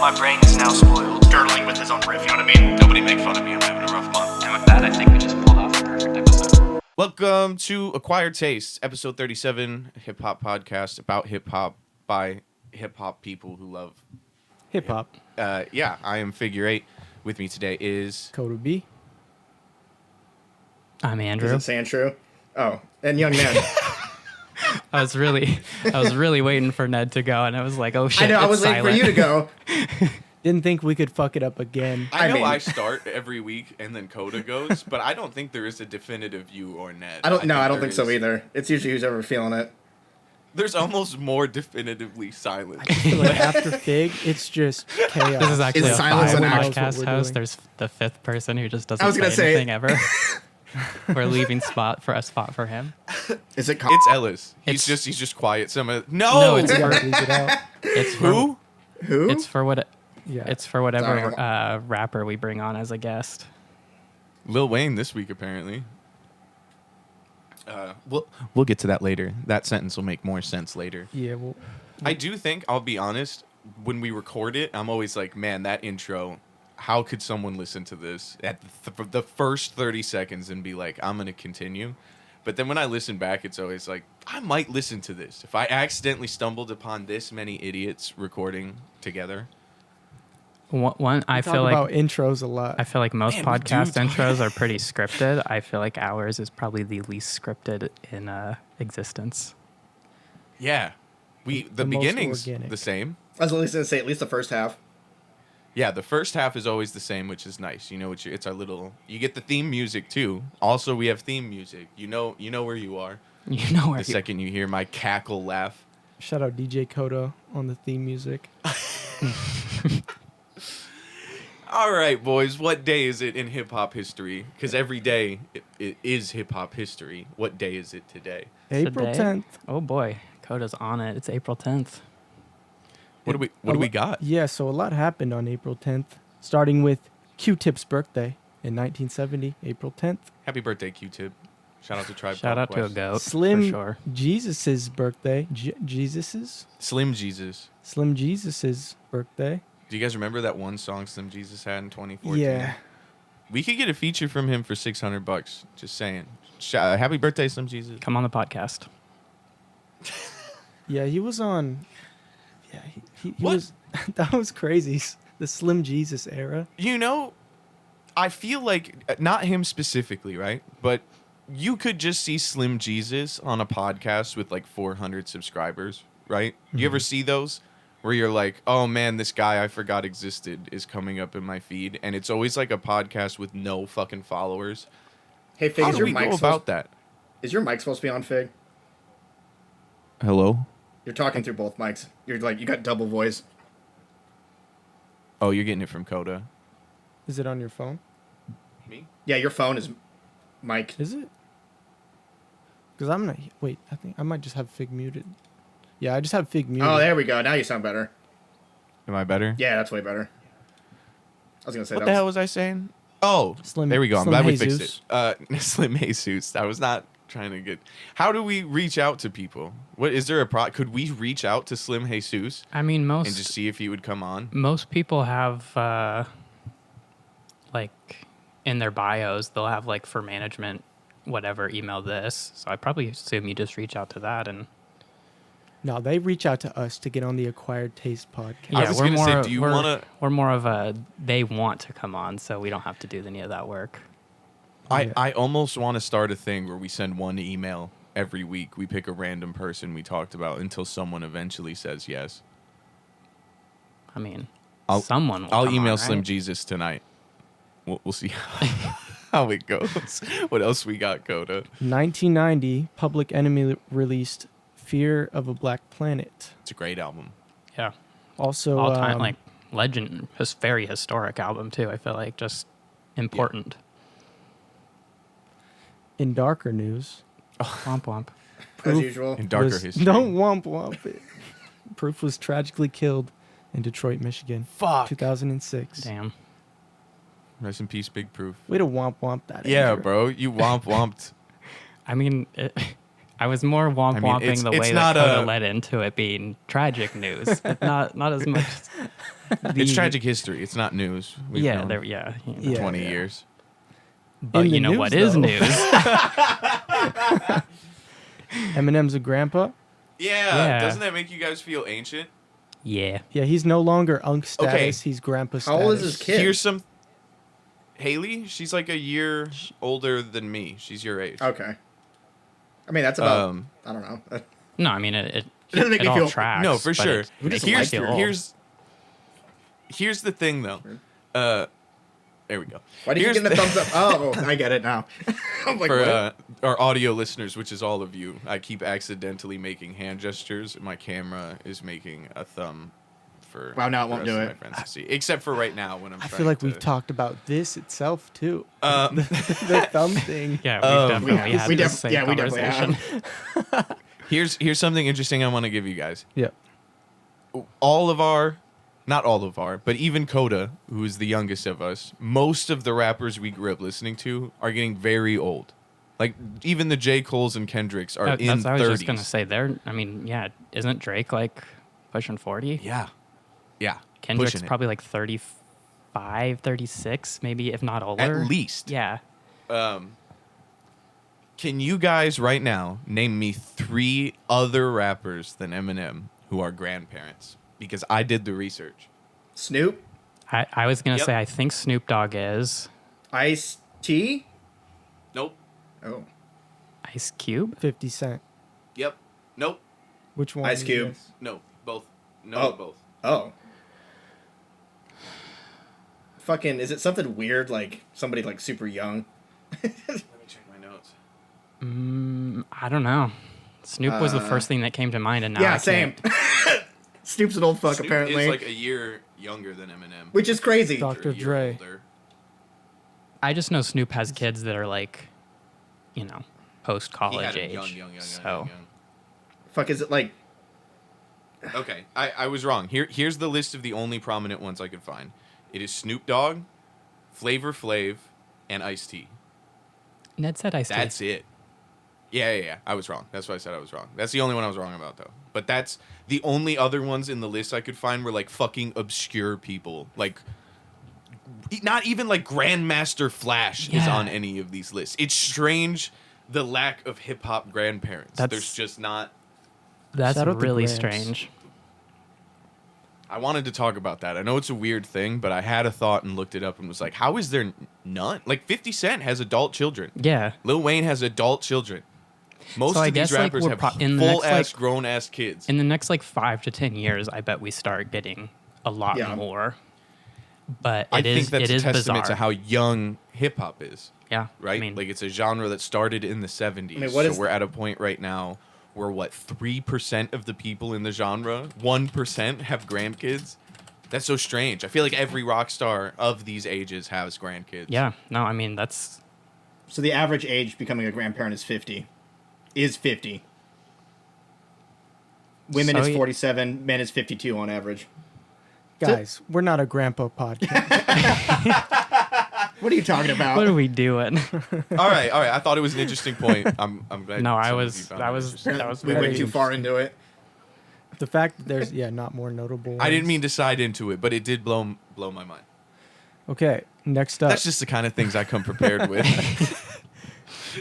My brain is now spoiled. Girdling with his own riff, you know what I mean? Nobody make fun of me, I'm having a rough month. And with that, I think we just pulled off a perfect episode. Welcome to Acquired Taste, episode 37, hip hop podcast about hip hop by hip hop people who love hip hop. Yeah, I am Figure 8. With me today is Coda B. I'm Andrew. Is it Sandshrew? Oh, and Young Man. I was really waiting for Ned to go, and I was like, "Oh shit!" I know, I was waiting for you to go. Didn't think we could fuck it up again. I mean- I start every week and then Coda goes, but I don't think there is a definitive you or Ned. I don't think so either. It's usually who's ever feeling it. There's almost more definitively silent. Like after Fig, it's just chaos. This is actually Is a silence an act? podcast What we're host. doing. There's the fifth person who just I doesn't was gonna say say- anything ever. We're leaving spot for him. Is it? It's Ellis. It's- He's just quiet. No, No, it's You for- gotta bleep it out. It's for, who? Who? It's for what? Yeah. It's for whatever Sorry. rapper we bring on as a guest. Lil Wayne this week apparently. We'll get to that later. That sentence will make more sense later. Yeah. Well, I do think, I'll be honest, when we record it, I'm always like, man, that intro, how could someone listen to this at the first 30 seconds and be like, I'm going to continue? But then when I listen back, it's always like, I might listen to this. If I accidentally stumbled upon this many idiots recording together. One, I talk feel like about intros a lot. I feel like most Man, we podcast do talk- intros are pretty scripted. I feel like ours is probably the least scripted in existence. Yeah. The The most beginning's organic. the same. I was only going to say at least the first half. Yeah, the first half is always the same, which is nice. You know, it's our little. You get the theme music too. Also, we have theme music. You know where you are. You know where The second you hear my cackle laugh. Shout out DJ Coda on the theme music. All right, boys. What day is it in hip hop history? Because every day it is hip hop history. What day is it today? April Today? 10th. Oh boy, Coda's on it. It's April 10th. What do we got? Yeah. So a lot happened on April 10th, starting with Q-Tip's birthday in 1970, April 10th. Happy birthday, Q-Tip. Shout out to Tribe Shout Called out to a Quest. goat Slim for sure. Jesus's birthday. Jesus's Slim Jesus. Slim Jesus's birthday. Do you guys remember that one song Slim Jesus had in 2014? Yeah. We could get a feature from him for $600. Just saying. Happy birthday, Slim Jesus. Come on the podcast. Yeah, he was on. Yeah, he What? was. That was crazy. The Slim Jesus era. You know, I feel like, not him specifically, right? But you could just see Slim Jesus on a podcast with like 400 subscribers, right? You ever see those? Where you're like, oh man, this guy I forgot existed is coming up in my feed. And it's always like a podcast with no fucking followers. Hey, Fig, How is do your we mic go about that? Is your mic supposed to be on, Fig? Hello? You're talking through both mics. You're like, you got double voice. Oh, you're getting it from Coda. Is it on your phone? Me? Yeah, your phone is mic. Is it? Because I'm not. Wait, I think I might just have Fig muted. Yeah, I just have Fig muted. Oh, there we go. Now you sound better. Am I better? Yeah, that's way better. I was going to say What that the was... hell was I saying? Oh, Slim- there we go. I'm Slim glad we Jesus. fixed it. Slim Jesus. I was not trying to get. How do we reach out to people? What is there a Could we reach out to Slim Jesus I mean, and just see if he would come on? most people have like in their bios they'll have like for management whatever email this. So I probably assume you just reach out to that and No, they reach out to us to get on the Acquired Taste podcast. I was gonna say, do you we're- wanna- We're more of a they want to come on, so we don't have to do any of that work. Yeah. I almost want to start a thing where we send one email every week. We pick a random person we talked about until someone eventually says yes. I mean, I'll- someone. Will I'll come email on, Slim right? Jesus tonight. We'll see how it goes. What else we got, Coda? 1990, Public Enemy released "Fear of a Black Planet." It's a great album. Yeah, Also, all time like legend, very historic album too. I feel like just important. in darker news, Womp womp. As usual. In darker was- history. Don't womp womp it. Proof was tragically killed in Detroit, Michigan, Fuck. 2006. Damn. Rest in peace, Big Proof. Way to womp womp that. Yeah, Andrew. bro. You womped. I mean, I was more womp I mean, womping the it's way not that Coda a- led into it being tragic news, but not as much. It's tragic history. It's not news. We've Yeah, known there. Yeah. You know. Yeah. 20 years. But In the you know news, what is though. news? Eminem's a grandpa. Yeah. Doesn't that make you guys feel ancient? Yeah. Yeah, he's no longer unk status. Okay. He's grandpa How status. old is his kid? Here's some. Haley, she's like a year older than me. She's your age. Okay. I mean, that's about. Um, I don't know. No, I mean it doesn't make me all feel- tracks. No, for but sure. it We makes just me like feel her. old. Here's the thing, though. There we go. Why did you Here's give him a thumbs up? Oh, I get it now. I'm like, For what? our audio listeners, which is all of you, I keep accidentally making hand gestures. My camera is making a thumb for Wow, now it the won't rest do of it. my friends to see. Except for right now when I'm I trying feel like to... we've talked about this itself too. Um, The thumb thing. Yeah, we definitely had we this def- same yeah, we definitely conversation. have. here's something interesting I want to give you guys. Yeah. Not all of our, but even Coda, who is the youngest of us, most of the rappers we grew up listening to are getting very old. Like, even the J. Coles and Kendricks are in That's what I was 30s. just gonna say. I mean, yeah, isn't Drake like pushing 40? Yeah. Yeah. Kendrick's pushing it. probably like 35, 36, maybe if not older. At least. Yeah. Can you guys right now name me 3 other rappers than Eminem who are grandparents? Because I did the research. Snoop, I was gonna Yep. say I think Snoop Dogg is Ice T. Nope. Oh, Ice Cube. 50 Cent. Yep. Nope. Which one? Ice is Cube. this? No. Both. No, Oh. both. oh. Fucking, is it something weird like somebody like super young? Let me check my notes. I don't know. Snoop was the first thing that came to mind, and now yeah, I same. can't. Snoop's an old fuck Snoop apparently, is like a year younger than Eminem. which is crazy. Doc- Dr. Or a year Dre. older. I just know Snoop has kids that are like, post He college had him age. young. So Fuck, is it like? Okay, I was wrong. Here's the list of the only prominent ones I could find. It is Snoop Dogg, Flavor Flav, and Ice-T. Ned said Ice T. That's it. Yeah. I was wrong. That's why I said I was wrong. That's the only one I was wrong about, though. But that's the only other ones in the list I could find were like fucking obscure people. Like, not even like Grandmaster Flash is Yeah. on any of these lists. It's strange the lack of hip hop grandparents. That's- There's just not. That's Shout out to really Grams. strange. I wanted to talk about that. I know it's a weird thing, but I had a thought and looked it up and was like, how is there none? Like 50 Cent has adult children. Yeah. Lil Wayne has adult children. Most So I of these guess, like, rappers we're have in the full next, ass like- grown ass kids. In the next like 5 to 10 years, I bet we start getting a lot Yeah. more. But I it think is that's it a is testament bizarre. to how young hip hop is, Yeah. right? I mean, Like it's a genre that started in the 70s. I mean, what so is- we're at a point right now where 3% of the people in the genre, 1% have grandkids. That's so strange. I feel like every rock star of these ages has grandkids. yeah. No, I mean that's So the average age becoming a grandparent is 50. Is 50. Women So is y- 47. Men is 52 on average. Guys, we're not a grandpa podcast. What are you talking about? what are we doing? All right. I thought it was an interesting point. I'm glad. No, I some of was- you found that it was- interesting. that was we very went too far into it. The fact that there's not more notable. I didn't ones. mean to side into it, but it did blow my mind. Okay, next up, That's just the kind of things I come prepared with.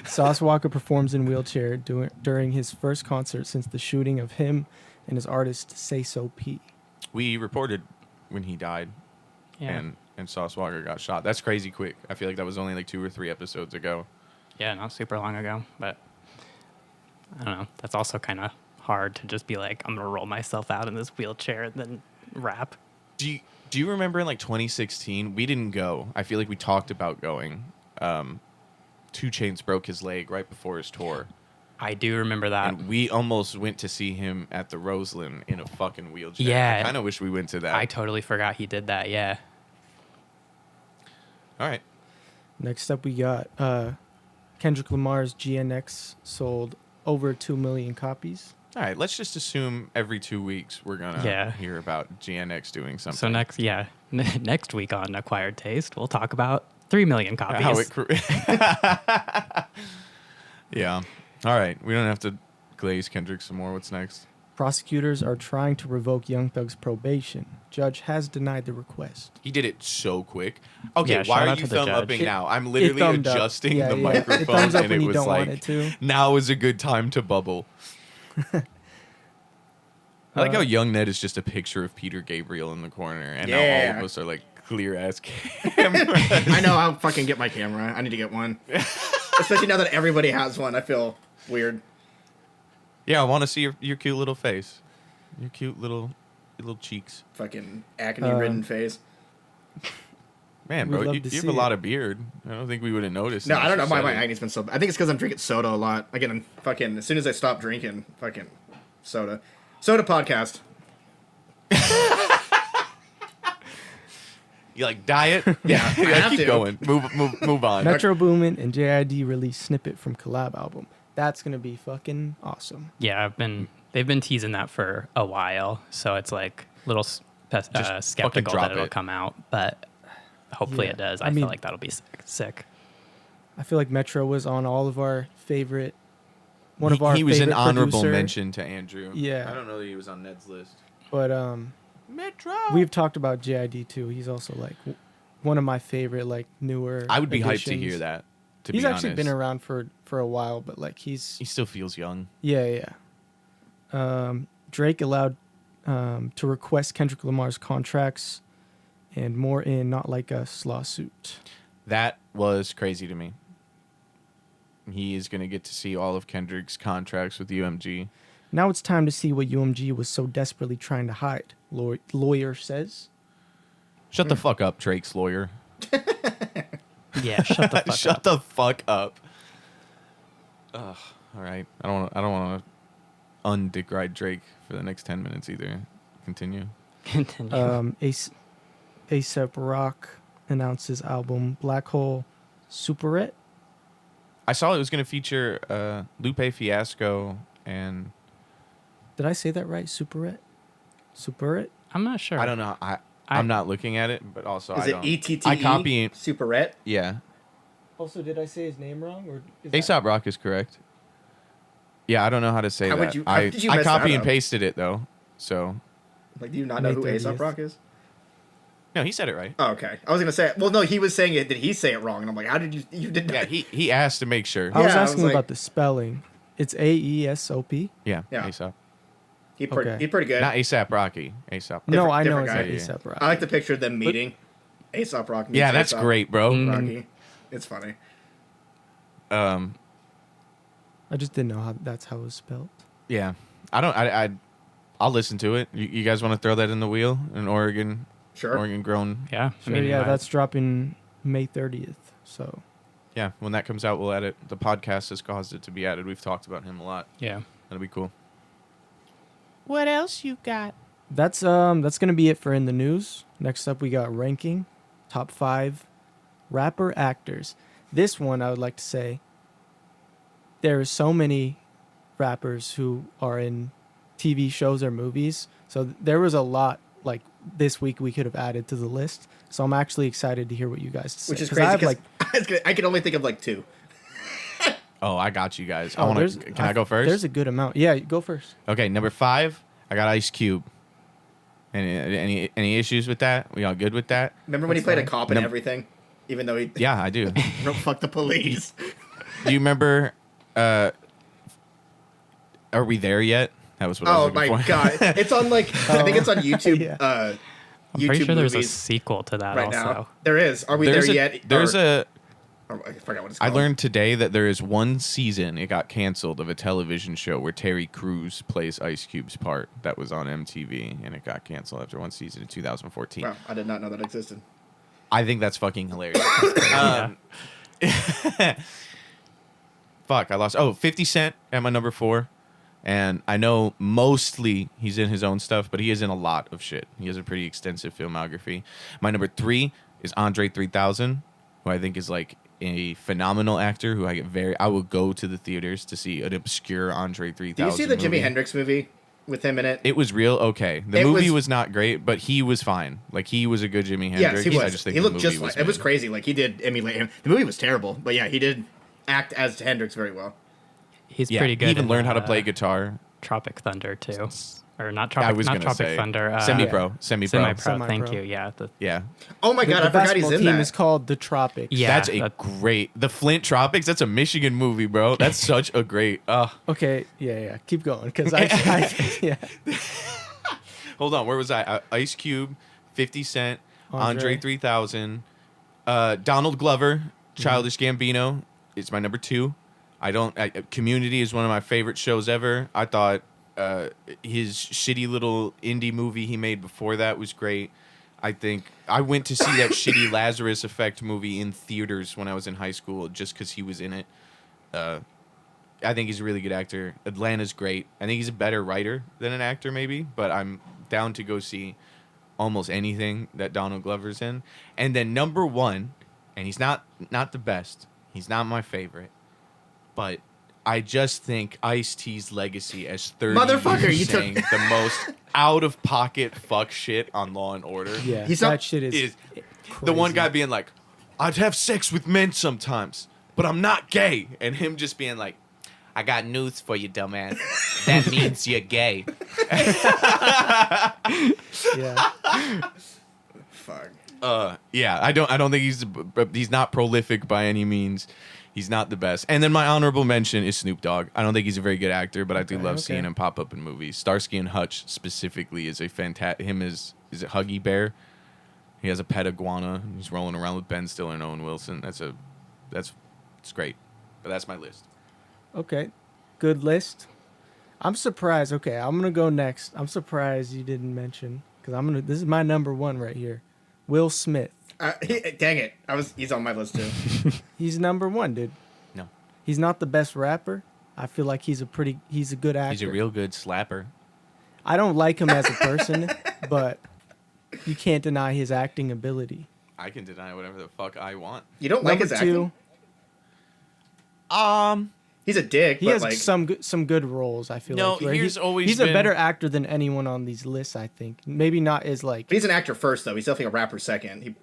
Sauce Walker performs in wheelchair during his first concert since the shooting of him and his artist Say So P. We reported when he died, Yeah. and Sauce Walker got shot. That's crazy quick. I feel like that was only like 2 or 3 episodes ago. Yeah, not super long ago, but I don't know. That's also kind of hard to just be like, I'm gonna roll myself out in this wheelchair and then rap. Do you remember in like 2016? We didn't go. I feel like we talked about going. 2 Chainz broke his leg right before his tour, I do remember that. and we almost went to see him at the Roseland in a fucking wheelchair. Yeah. I kind of wish we went to that. I totally forgot he did that. Yeah. All right. Next up, we got Kendrick Lamar's GNX sold over 2 million copies. All right. Let's just assume every 2 weeks we're gonna Yeah. hear about GNX doing something. So next week on Acquired Taste, we'll talk about 3 million copies. How it yeah. All right. We don't have to glaze Kendrick some more. What's next? Prosecutors are trying to revoke Young Thug's probation. Judge has denied the request. He did it so quick. Okay, Yeah, why shout are out you to the thumb judge. upping It- now? I'm literally thumbed up. adjusting Yeah, the yeah. It microphone, thumbs up and when it you was don't want like, it to. now is a good time to bubble. I like how young Ned is just a picture of Peter Gabriel in the corner, and now all Yeah. of us are like clear ass cameras. I know. I'll fucking get my camera. I need to get one. Especially now that everybody has one. I feel weird. Yeah, I want to see your cute little face, your cute little cheeks. Fucking acne-ridden Um, face. Man, We'd bro, love you to have see a it. lot of beard. I don't think we would have noticed. No, I don't know unless why you my said it. acne's been so. I think it's because I'm drinking soda a lot. Again, fucking as soon as I stop drinking, fucking soda. Soda podcast. You like diet? Yeah, I have keep to. going. Move on. Metro Boomin and JID released snippet from collab album. That's gonna be fucking awesome. Yeah, they've been teasing that for a while, so it's like a little fucking skeptical drop that it'll it. come out, but hopefully Yeah, it does. I I mean- feel like that'll be sick. I feel like Metro was on all of our favorite. One of our he was an favorite honorable producer, mention to Andrew. Yeah. I don't know that he was on Ned's list. but Metro. we've talked about JID too. He's also like one of my favorite like newer. I would be hyped to additions. hear that. To He's be actually honest. been around for a while, but like He still feels young. yeah. Drake allowed to request Kendrick Lamar's contracts and more in Not Like Us lawsuit. That was crazy to me. He is going to get to see all of Kendrick's contracts with UMG. Now it's time to see what UMG was so desperately trying to hide. Lawyer says. Shut the fuck up, Drake's lawyer. Yeah, shut the fuck Shut up. the fuck up. Ugh. All right. I don't want to undick ride Drake for the next 10 minutes either. Continue. Continue. Aesop Rock announced his album Black Hole Superette. I saw it was going to feature Lupe Fiasco and Did I say that right? Superette? I'm not sure. I don't know. I'm not looking at it, but also Is I it don't. ETTE? I copy. Superette? Yeah. Also, did I say his name wrong? Or is Aesop Rock is correct. Yeah, I don't know how to say How that. would you- how did you I mess copy that and up? pasted it though. So Like, do you not know May who 30th. Aesop Rock is? no, he said it right. Oh, okay. I was gonna say. Well, no, he was saying it. Did he say it wrong? And I'm like, how did you did Yeah, not? he asked to make sure. I was Yeah, I was asking like- about the spelling. It's AESOP. Yeah, Yeah. Aesop. He pretty, Okay. he pretty good. Not ASAP Rocky. Aesop. No, I know different it's guy. not Aesop Rock. I like the picture of them meeting. Aesop Rock. meets Yeah, that's Aesop great, bro. Rocky. It's funny. Um, I just didn't know how that's how it was spelled. yeah, I don't. I'll listen to it. You guys want to throw that in the wheel? An Oregon Sure. grown. Yeah. Sure, yeah, that's dropping May 30th. So Yeah, when that comes out, we'll add it. The podcast has caused it to be added. We've talked about him a lot. Yeah. That'll be cool. What else you got? that's gonna be it for in the news. Next up, we got ranking top 5 rapper actors. This one I would like to say there are so many rappers who are in TV shows or movies. So there was a lot like this week we could have added to the list. So I'm actually excited to hear what you guys say. Which is 'Cause crazy I have because like I can only think of like 2. Oh, I got you guys. I oh, want there's- to. Can I go first? There's a good amount. Yeah, go first. Okay, number 5. I got Ice Cube. Any issues with that? We all good with that? Remember when he That's played a fine. cop and Num- everything, even though he Yeah, I do. wrote "fuck the police." Do you remember? Are we there yet? That was what I Oh was my looking for. god, it's on like I think it's on YouTube. Yeah. I'm YouTube pretty sure there's a movies sequel to that right also. now. There is. Are we There's there a, yet? There's Or I forgot what it's I called. learned today that there is one season, it got canceled, of a television show where Terry Crews plays Ice Cube's part that was on MTV, and it got canceled after one season in 2014. Wow, I did not know that existed. I think that's fucking hilarious. Fuck, I lost. Oh, 50 Cent at my number 4. And I know mostly he's in his own stuff, but he is in a lot of shit. He has a pretty extensive filmography. My number 3 is Andre 3000, who I think is like a phenomenal actor who I will go to the theaters to see an obscure Andre 3000 Do you see the Jimi movie. Hendrix movie with him in it? It was real okay. The It movie was- was not great, but he was fine. Like, he was a good Jimi Hendrix. Yes, he was. I just think He the looked movie just was like it was mid. crazy. Like he did emulate him. The movie was terrible, but yeah, he did act as Hendrix very well. He's Yeah, pretty good. he even in, learned how to play guitar. Tropic Thunder too, or not I Tropic, was not gonna Tropic say Thunder. semi-pro. Semi-pro. Semi-pro. Thank you. Yeah. Yeah, Oh my god, the I forgot he's basketball in team that. is called the Tropics. Yeah. that's a great. The Flint Tropics. That's a Michigan movie, bro. That's such a great. Okay, yeah. Keep going, because yeah. Hold on, where was I? Ice Cube, 50 Cent, Andre 3000, Donald Glover, Childish Gambino is my number 2. Community is one of my favorite shows ever. I thought his shitty little indie movie he made before that was great. I think I went to see that shitty Lazarus Effect movie in theaters when I was in high school just because he was in it. I think he's a really good actor. Atlanta's great. I think he's a better writer than an actor, maybe, but I'm down to go see almost anything that Donald Glover's in. And then number 1, and he's not the best. He's not my favorite, but I just think Ice-T's legacy as 30 Motherfucker, years you took- saying the most out-of-pocket fuck shit on Law and Order. Yeah, He's that not- shit is The one crazy. guy being like, I'd have sex with men sometimes, but I'm not gay. And him just being like, I got news for you, dumbass. That means you're gay. Yeah. Fuck. Yeah, I don't think he's not prolific by any means. He's not the best. And then my honorable mention is Snoop Dogg. I don't think he's a very good actor, but I do love seeing him pop up in movies. Starsky and Hutch specifically is a fantastic. Him is it Huggy Bear? He has a pet iguana. He's rolling around with Ben Stiller and Owen Wilson. It's great. But that's my list. Okay, good list. I'm surprised. Okay, I'm gonna go next. I'm surprised you didn't mention, because this is my number 1 right here. Will Smith. Dang it. He's on my list too. He's number 1, dude. No, He's not the best rapper. I feel like he's a good actor. he's a real good slapper. I don't like him as a person, but you can't deny his acting ability. I can deny whatever the fuck I want. You don't like Number his acting? 2, He's a dick, he but has like some good roles. I feel No, like where he's always he's been- a better actor than anyone on these lists. I think maybe not as like but he's an actor first though. He's definitely a rapper second.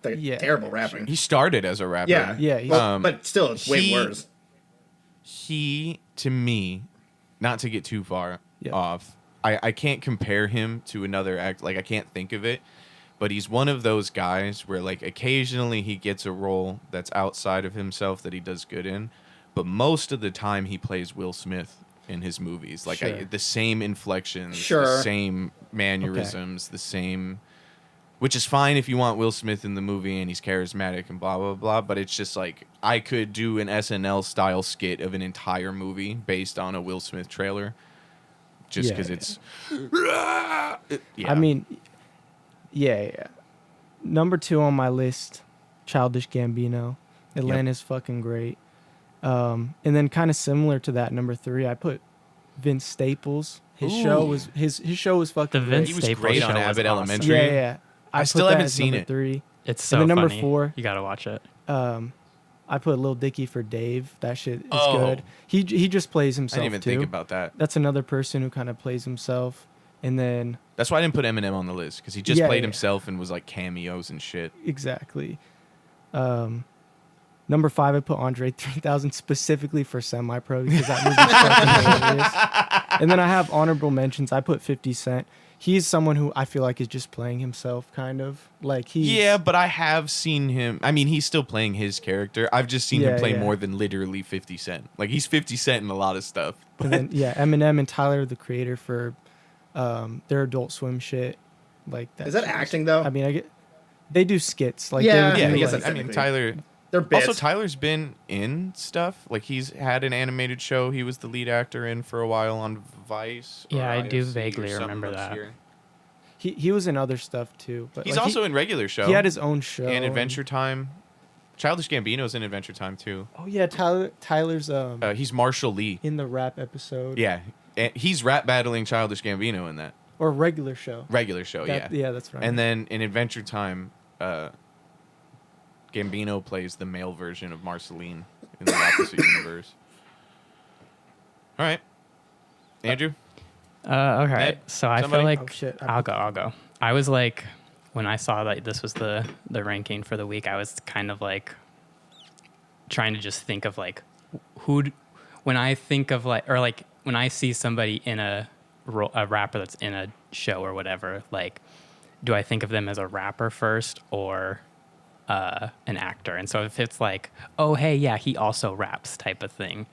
Yeah, Terrible rapping. He started as a rapper. Yeah. Yeah, he's- Well, but still, it's way he- worse. He, to me, not to get too far Yeah. off, I can't compare him to another act. Like, I can't think of it. But he's one of those guys where, like, occasionally he gets a role that's outside of himself that he does good in. But most of the time he plays Will Smith in his movies. Like, Sure. the same inflections, Sure. the same mannerisms, the same... Which is fine if you want Will Smith in the movie and he's charismatic and blah, blah, blah. But it's just like, I could do an SNL-style skit of an entire movie based on a Will Smith trailer. Just Yeah, because yeah. it's... Yeah. I mean, yeah. Number 2 on my list, Childish Gambino. Atlanta's fucking great. And then kind of similar to that, number 3, I put Vince Staples. His show was his show was fucking The great. Vince He was Staples great show on was Abbott awesome. Elementary. Yeah. I put still that haven't as seen number it. 3. It's so then number funny. 4, You gotta watch it. I put Lil Dicky for Dave. That shit is Oh. good. He just plays I himself didn't even too. think about that. That's another person who kind of plays himself. And then That's why I didn't put Eminem on the list, because he just Yeah, played yeah. himself and was like cameos and shit. exactly. Number 5, I put Andre 3000 specifically for Semi-Pro because that movie's fucking hilarious. And then I have honorable mentions. I put 50 Cent. He's someone who I feel like is just playing himself, kind of. Like he's Yeah, but I have seen him. I mean, he's still playing his character. I've just seen him Yeah, play yeah. more than literally 50 Cent. Like, he's 50 Cent in a lot of stuff. And then Eminem and Tyler the Creator for their Adult Swim shit. Like that. Is that shit acting though? I mean, they do skits. Like Yeah, they Yeah, would do, I guess like, that's I mean, technically- Tyler. They're bits. Also, Tyler's been in stuff. Like, he's had an animated show he was the lead actor in for a while on Vice. or Yeah, I do IFC or vaguely something remember that. obscure. he was in other stuff too. But He's like, also in regular show. he had his own show and Adventure Time. Childish Gambino's in Adventure Time, too. Oh yeah, Tyler's He's Marshall Lee. in the rap episode. Yeah. And he's rap battling Childish Gambino in that. Or regular show. Regular show, That- yeah. Yeah, that's right. And then in Adventure Time, Gambino plays the male version of Marceline in the opposite universe. All right. Okay, Andrew? Ned, so I somebody? feel like Oh, shit. I'll go. I was like, when I saw that this was the ranking for the week, I was kind of like trying to just think of like when when I think of when I see somebody in a rapper that's in a show or whatever, like, do I think of them as a rapper first or an actor? And so if it's like, oh, hey, yeah, he also raps type of thing,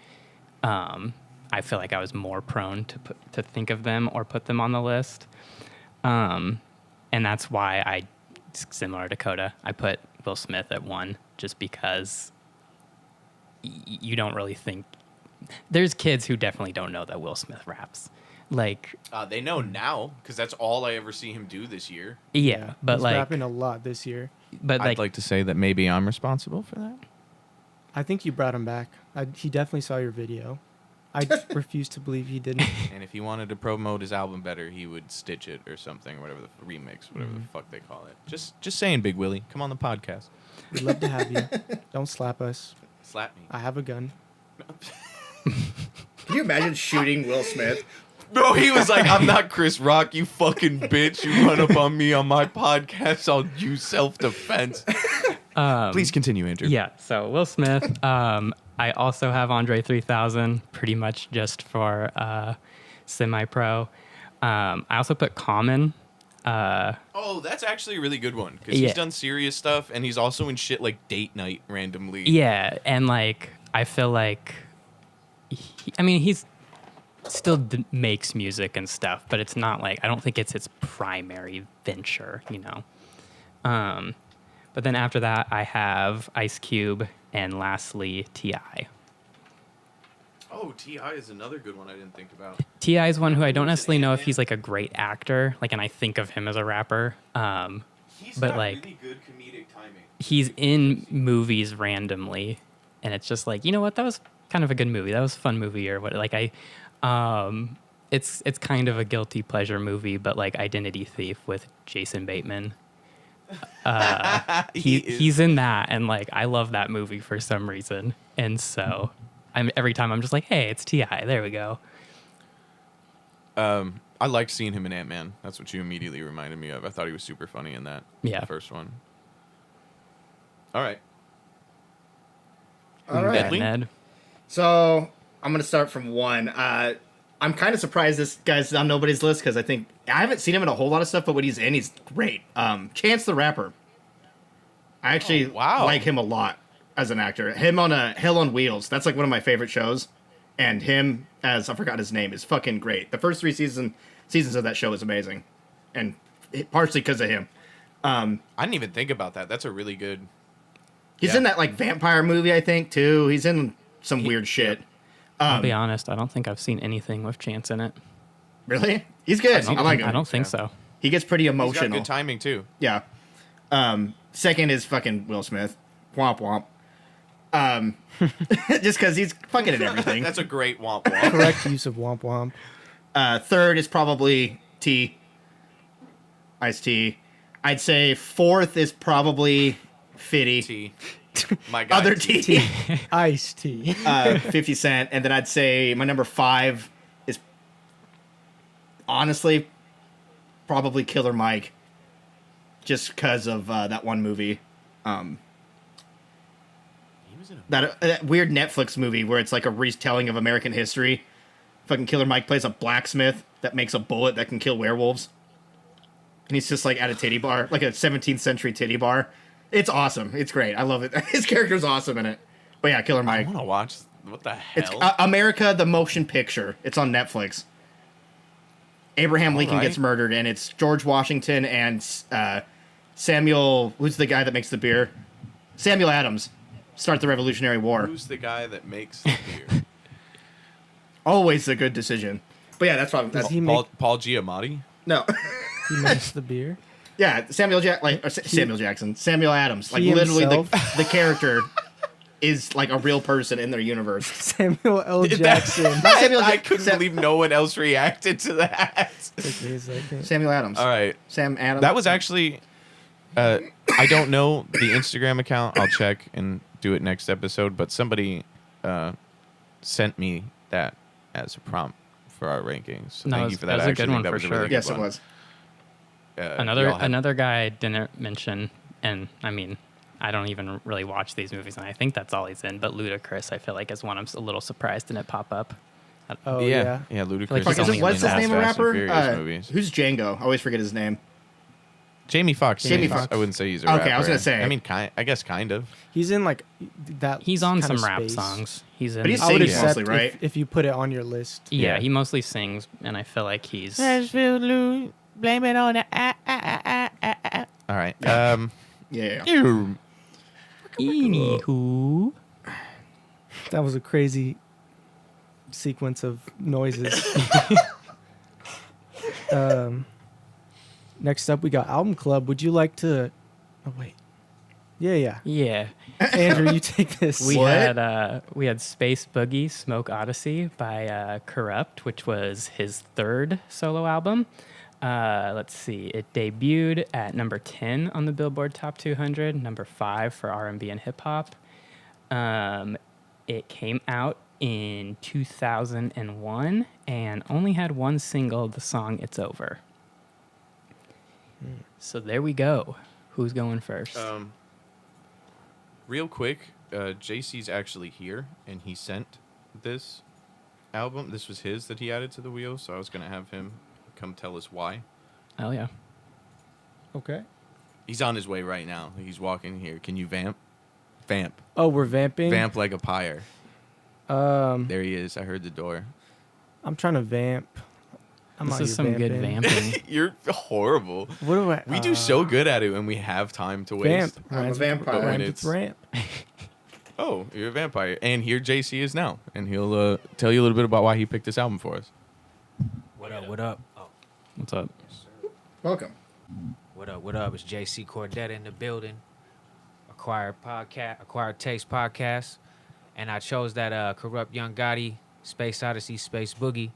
I feel like I was more prone to think of them or put them on the list. And that's why similar to Coda, I put Will Smith at 1, just because you don't really think. There's kids who definitely don't know that Will Smith raps. Like, they know now because that's all I ever see him do this year. yeah, but He's like, rapping a lot this year. but I'd like to say that maybe I'm responsible for that. I think you brought him back. He definitely saw your video. I refuse to believe he didn't. And if he wanted to promote his album better, he would stitch it or something, or whatever the remix, whatever the fuck they call it. Just saying, Big Willie, come on the podcast. We'd love to have you. Don't slap us. Slap me. I have a gun. Can you imagine shooting Will Smith? Bro, he was like, I'm not Chris Rock, you fucking bitch. You run up on me on my podcast, I'll use self-defense. Please continue, Andrew. yeah. So Will Smith. I also have Andre 3000, pretty much just for semi-pro. I also put Common. Oh, that's actually a really good one because Yeah. he's done serious stuff and he's also in shit like Date Night randomly. Yeah, and like I feel like, he's still makes music and stuff, but it's not like, I don't think it's his primary venture, But then after that, I have Ice Cube, and lastly T.I. Oh, T.I. is another good one I didn't think about. T.I. is one who I don't necessarily know if he's like a great actor, like, and I think of him as a rapper. He's But, got like, really good comedic timing. He's in movies randomly, and it's just like, you know what, that was kind of a good movie. That was a fun movie, or what? Like it's kind of a guilty pleasure movie, but like Identity Thief with Jason Bateman. He's in that, and like I love that movie for some reason, and so every time I'm just like, hey, it's T.I. There we go. I liked seeing him in Ant-Man. That's what you immediately reminded me of. I thought he was super funny in that. Yeah. The first one. All right. All right. Deadly? Ned. So I'm gonna start from 1. I'm kind of surprised this guy's on nobody's list because I haven't seen him in a whole lot of stuff, but when he's in, he's great. Chance the Rapper. I actually like him a lot as an actor. Him on Hell on Wheels. That's like one of my favorite shows, and him as I forgot his name is fucking great. The first 3 seasons of that show is amazing, and partially because of him. I didn't even think about that. That's a really good. He's in that like vampire movie, I think, too. He's in some weird shit. I'll be honest, I don't think I've seen anything with Chance in it. Really? He's good. I like him. I don't think so. He gets pretty He's emotional. got good timing too. Yeah. Second is fucking Will Smith. Womp womp. Just because he's fucking in everything. That's a great womp womp. Correct use of womp womp. Third is probably Ice-T. I'd say fourth is probably Fitty. T. My guy. Other T. Ice-T. 50 Cent. And then I'd say my number 5 is honestly probably Killer Mike. Just because of that one movie. He was in a That weird Netflix movie where it's like a retelling of American history. Fucking Killer Mike plays a blacksmith that makes a bullet that can kill werewolves. And he's just like at a titty bar, like a 17th century titty bar. It's awesome. It's great. I love it. His character's awesome in it. But yeah, Killer I Mike. want to watch. What the It's hell? America, the motion picture. It's on Netflix. Abraham Lincoln right. gets murdered, and it's George Washington and Samuel, who's the guy that makes the beer? Samuel Adams start the Revolutionary War. Who's the guy that makes the beer? Always a good decision. But yeah, that's probably Does that's, he Paul Giamatti. no. He makes the beer. Yeah, Samuel Jackson, Samuel Adams. Like He literally himself? the character is like a real person in their universe. Samuel L. Jackson. I couldn't believe no one else reacted to that. Okay, a second. Samuel Adams. All right. Sam Adams. That was actually. I don't know the Instagram account. I'll check and do it next episode. But somebody sent me that as a prompt for our rankings. So No, thank it you for was- that. it was a I good actually one think that for was a really sure. good Yes, one. it was. Y'all have- Another guy I didn't mention, and I mean, I don't even really watch these movies, and I think that's all he's in. But Ludacris, I feel like, is one I'm a little surprised didn't pop up. Oh yeah. Yeah, Ludacris. Like Fuck, he's only what's in his name, a Fast and rapper? Furious movies. Who's Django? I always forget his name. Jamie Foxx. Jamie Foxx. I wouldn't say he's a rapper. Okay, I was gonna say. I mean, I guess kind of. He's in like that. He's on kind some of rap space. songs. He's in. But he's I would singing accept mostly, right? if you put it on your list. yeah, Yeah. he mostly sings, and I feel like he's. Blame it on the. All right. Yeah. Anywho. That was a crazy sequence of noises. Next up, we got Album Club. Would you like to? Oh wait. Yeah. Yeah. Andrew, you take this. We What? had Space Boogie Smoke Odyssey by Kurupt, which was his third solo album. Let's see, it debuted at number 10 on the Billboard Top 200, number 5 for R&B and hip hop. It came out in 2001 and only had one single, the song "It's Over." So there we go. Who's going first? Real quick, JC's actually here, and he sent this album. This was his that he added to the wheel, so I was gonna have him come tell us why. Oh yeah. Okay. He's on his way right now. He's walking here. Can you vamp? Vamp. Oh, we're vamping. Vamp like a pyre. There he is. I heard the door. I'm trying to vamp. I'm This out is here some good vamping. You're horrible. What do I? We do so good at it when we have time to waste. Vamp. I'm a Rhymes with- vampire. But when rhymes with it's- ramp. Oh, you're a vampire. And here JC is now. And he'll tell you a little bit about why he picked this album for us. What up? What up? Oh, What's up? Welcome. what up? What up? It's JC Cordetta in the building. Acquired Taste podcast, and I chose that Kurupt Young Gotti Space Odyssey Space Boogie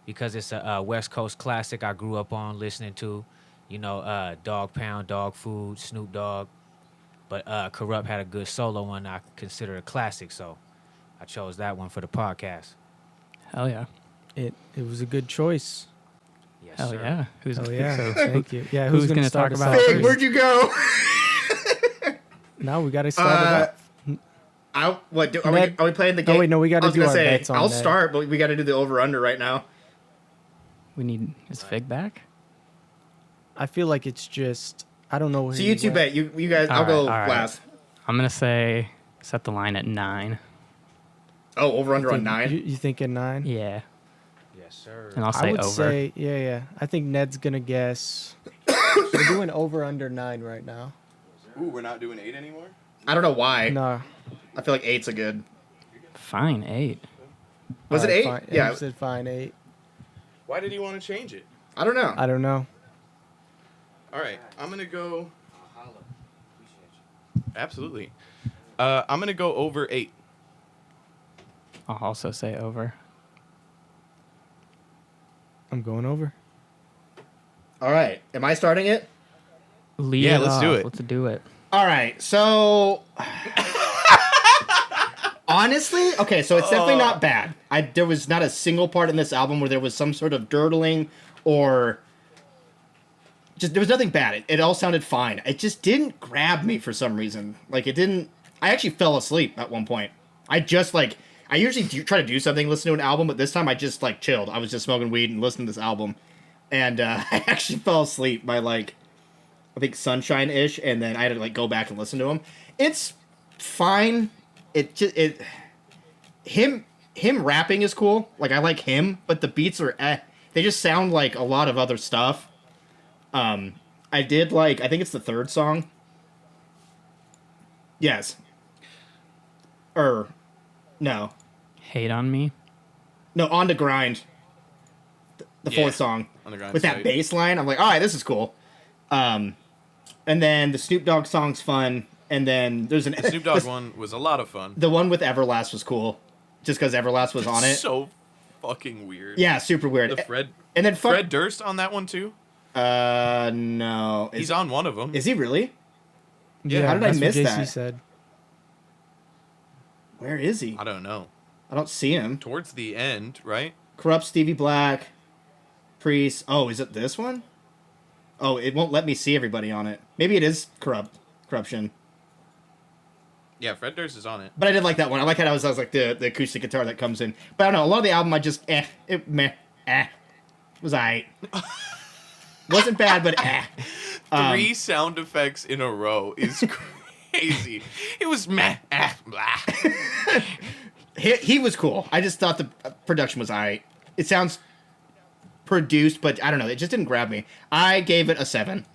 because it's a West Coast classic I grew up on listening to. You know, Dog Pound, Dog Food, Snoop Dogg. But Kurupt had a good solo one I consider a classic, so I chose that one for the podcast. Hell yeah. It was a good choice. Yes, Hell sir. yeah. Who's Oh yeah. so Thank you. Yeah. who's Who's gonna gonna start talk us about off? it Hey, first? where'd you go? Now we got to start it up. Are we playing the game? Oh, wait, no, we gotta I was do gonna our say, bets on I'll that. start, but we got to do the over/under right now. we need is Fig back? I feel like it's just I don't know. Where So he you two went. bet. You guys. I'll go all right. last. I'm gonna say set the line at 9. Oh, over/under on Think- 9. You thinking 9? Yeah. Yes, sir. And I'll I say would over. say yeah. I think Ned's gonna guess. We're doing over under 9 right now. Ooh, we're not doing 8 anymore? I don't know why. No. I feel like 8's a good. Fine, 8. Was it Alright, 8? fine. Yeah. I said fine 8. Why did he want to change it? I don't know. I don't know. All right, I'm going to go... Absolutely. I'm going to go over 8. I'll also say over. I'm going over. All right. Am I starting it? Lead Yeah, it let's do off. it. Let's do it. All right. So honestly, okay, so it's definitely not bad. There was not a single part in this album where there was some sort of durdling or just there was nothing bad. It all sounded fine. It just didn't grab me for some reason. Like it didn't. I actually fell asleep at one point. I usually try to do something, listen to an album, but this time I just like chilled. I was just smoking weed and listening to this album, and I actually fell asleep by like I think Sunshine-ish, and then I had to like go back and listen to him. It's fine. Him rapping is cool. Like I like him, but the beats are they just sound like a lot of other stuff. I did like I think it's the third song. Yes. No. Hate on me. No, On to Grind. The Yeah, fourth song. On the Grind With that side. bass line, I'm like, all right, this is cool. And then the Snoop Dogg song's fun. And then there's an The Snoop Dogg one was a lot of fun. The one with Everlast was cool, just because Everlast was on it. So fucking weird. Yeah, super weird. The Fred And then Fred Durst on that one too? No. He's on one of them. Is he really? Yeah, how did I that's miss what that? JC said. Where is he? I don't know. I don't see him. Towards the end, right? Kurupt, Stevie Black, Priest. Oh, is it this one? Oh, it won't let me see everybody on it. Maybe it is Corruption. Yeah, Fred Durst is on it. But I did like that one. I like how I was like the acoustic guitar that comes in. But I don't know. A lot of the album, I just was alright. Wasn't bad, but 3 sound effects in a row is crazy. It was meh, blah. He was cool. I just thought the production was alright. It sounds produced, but I don't know. It just didn't grab me. I gave it a 7.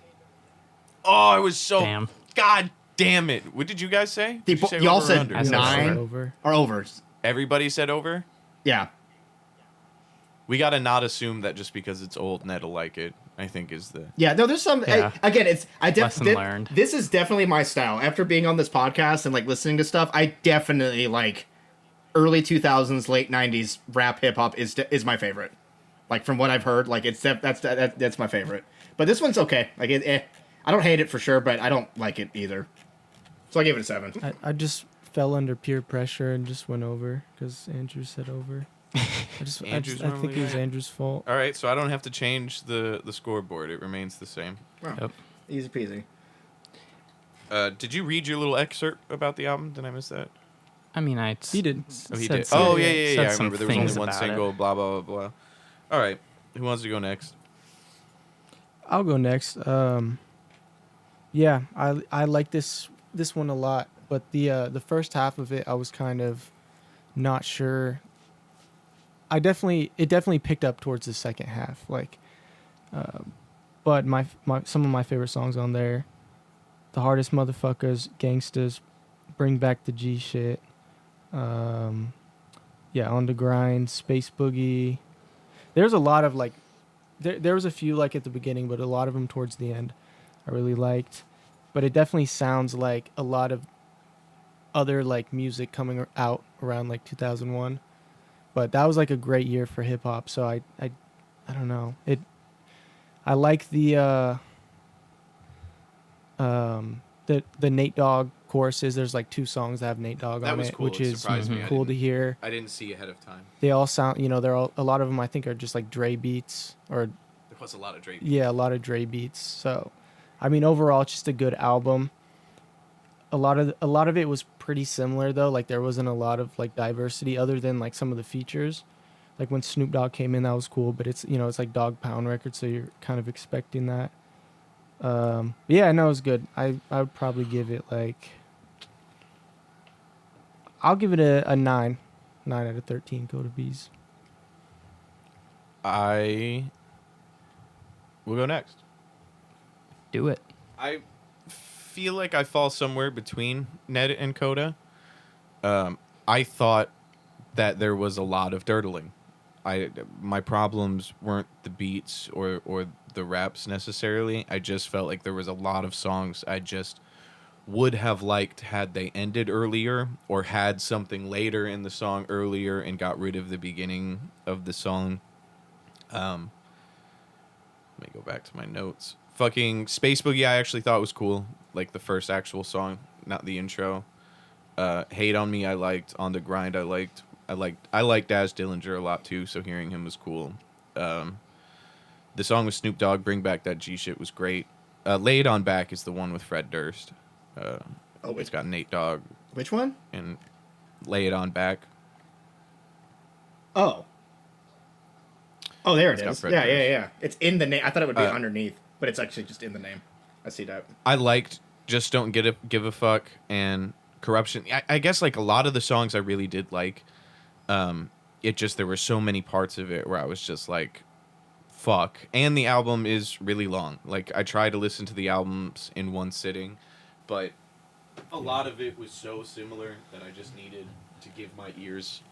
Oh, it was so. Damn. God damn it! What did you guys say? Did you say Y'all over or said under? I said 9 over. or overs. Everybody said over. Yeah. We gotta not assume that just because it's old, Ned'll like it. I think is the. Yeah, no, there's some. Yeah. Again, Lesson learned. This is definitely my style. After being on this podcast and like listening to stuff, I definitely like early 2000s, late 90s rap hip hop is my favorite. Like from what I've heard, like that's my favorite. But this one's okay. Like I don't hate it for sure, but I don't like it either. So I gave it a 7. I just fell under peer pressure and just went over because Andrew said over. I think it was Andrew's fault. All right, so I don't have to change the scoreboard. It remains the same. Oh, Yep. easy peasy. Did you read your little excerpt about the album? Did I miss that? I mean, He did. Oh, he said did. some- Oh, yeah. said I some remember there was things only one about single. it. Blah blah blah blah. All right, who wants to go next? I'll go next. Yeah, I like this one a lot, but the first half of it I was kind of not sure. It definitely picked up towards the second half, like, but my some of my favorite songs on there, The Hardest Motherfuckers, Gangstas, Bring Back the G Shit, On the Grind, Space Boogie. There's a lot of like, there was a few like at the beginning, but a lot of them towards the end I really liked. But it definitely sounds like a lot of other like music coming out around like 2001. But that was like a great year for hip hop, so I don't know. I like the Nate Dogg choruses. There's like 2 songs that have Nate Dogg That on was it, cool. which It is surprised me. I cool to didn't- hear. I didn't see ahead of time. They all sound, they're all, a lot of them I think are just like Dre beats or There was a lot of Drake. yeah, a lot of Dre beats. So, I mean, overall, it's just a good album. A lot of it was pretty similar though. Like there wasn't a lot of like diversity other than like some of the features. Like when Snoop Dogg came in, that was cool. But it's it's like Dog Pound record, so you're kind of expecting that. Yeah, no, it was good. I would probably give it like. I'll give it a 9. 9 out of 13. Go to Bees. I will go next. Do it. I feel like I fall somewhere between Ned and Coda. I thought that there was a lot of dirtling. My problems weren't the beats or the raps necessarily. I just felt like there was a lot of songs I just would have liked had they ended earlier or had something later in the song earlier and got rid of the beginning of the song. Let me go back to my notes. Fucking Space Boogie I actually thought was cool. Like the first actual song, not the intro. Hate on Me I liked. On the Grind I liked. I liked Daz Dillinger a lot too, so hearing him was cool. The song with Snoop Dogg, Bring Back That G Shit, was great. Lay It On Back is the one with Fred Durst. It's got Nate Dogg Which one? and Lay It On Back. Oh, there it It's got is. Fred Yeah. Durst. It's in the name. I thought it would be Uh, underneath, but it's actually just in the name. I see that. I liked Just Don't Give a Fuck and Corruption. I guess like a lot of the songs I really did like. It just, there were so many parts of it where I was just like, fuck. And the album is really long. Like I tried to listen to the albums in one sitting, but a lot of it was so similar that I just needed to give my ears